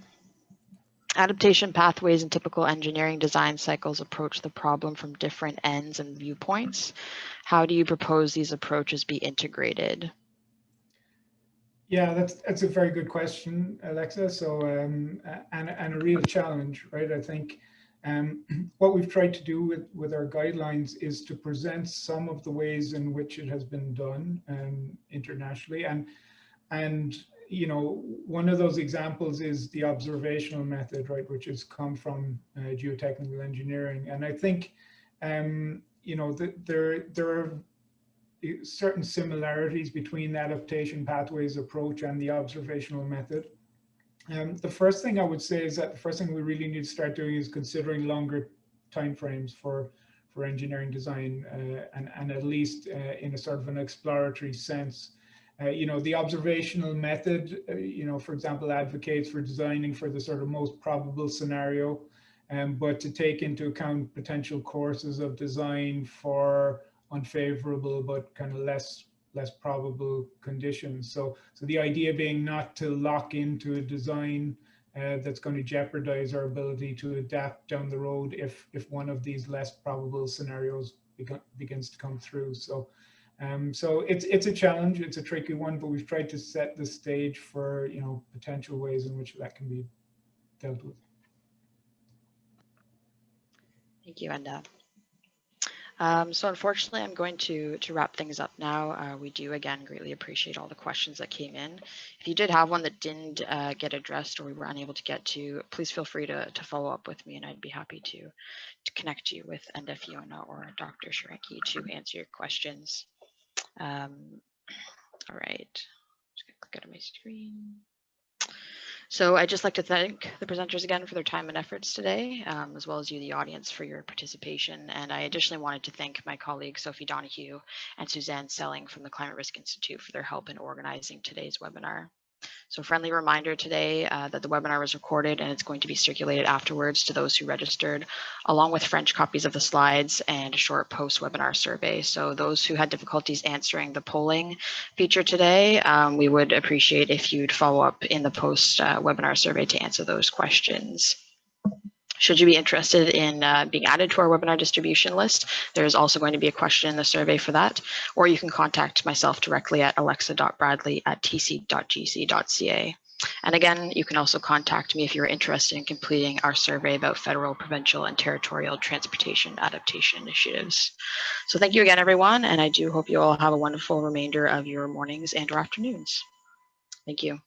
Adaptation pathways and typical engineering design cycles approach the problem from different ends and viewpoints. How do you propose these approaches be integrated?
Yeah, that's a very good question, Alexa. So and a real challenge, right? I think what we've tried to do with our guidelines is to present some of the ways in which it has been done internationally, and one of those examples is the observational method, right, which has come from geotechnical engineering. And I think there are certain similarities between the adaptation pathways approach and the observational method. The first thing I would say is that the first thing we really need to start doing is considering longer timeframes for engineering design, and at least in a sort of an exploratory sense. The observational method, for example, advocates for designing for the sort of most probable scenario, but to take into account potential courses of design for unfavorable but kind of less probable conditions. So the idea being not to lock into a design that's going to jeopardize our ability to adapt down the road if one of these less probable scenarios begins to come through. So it's a challenge, it's a tricky one, but we've tried to set the stage for potential ways in which that can be dealt with.
Thank you, Enda. So unfortunately, I'm going to wrap things up now. We do, again, greatly appreciate all the questions that came in. If you did have one that didn't get addressed or we were unable to get to, please feel free to follow up with me, and I'd be happy to connect you with Enda, Fiona, or Dr. Shireki to answer your questions. All right, just gonna click out of my screen. So I'd just like to thank the presenters again for their time and efforts today, as well as you, the audience, for your participation. And I additionally wanted to thank my colleagues, Sophie Donahue and Suzanne Selling from the Climate Risk Institute for their help in organizing today's webinar. So friendly reminder today that the webinar was recorded and it's going to be circulated afterwards to those who registered, along with French copies of the slides and a short post-webinar survey. So those who had difficulties answering the polling feature today, we would appreciate if you'd follow up in the post-webinar survey to answer those questions. Should you be interested in being added to our webinar distribution list, there's also going to be a question in the survey for that, or you can contact myself directly at alexa.bradley@tc.gc.ca. And again, you can also contact me if you're interested in completing our survey about federal, provincial, and territorial transportation adaptation initiatives. So thank you again, everyone, and I do hope you all have a wonderful remainder of your mornings and or afternoons. Thank you.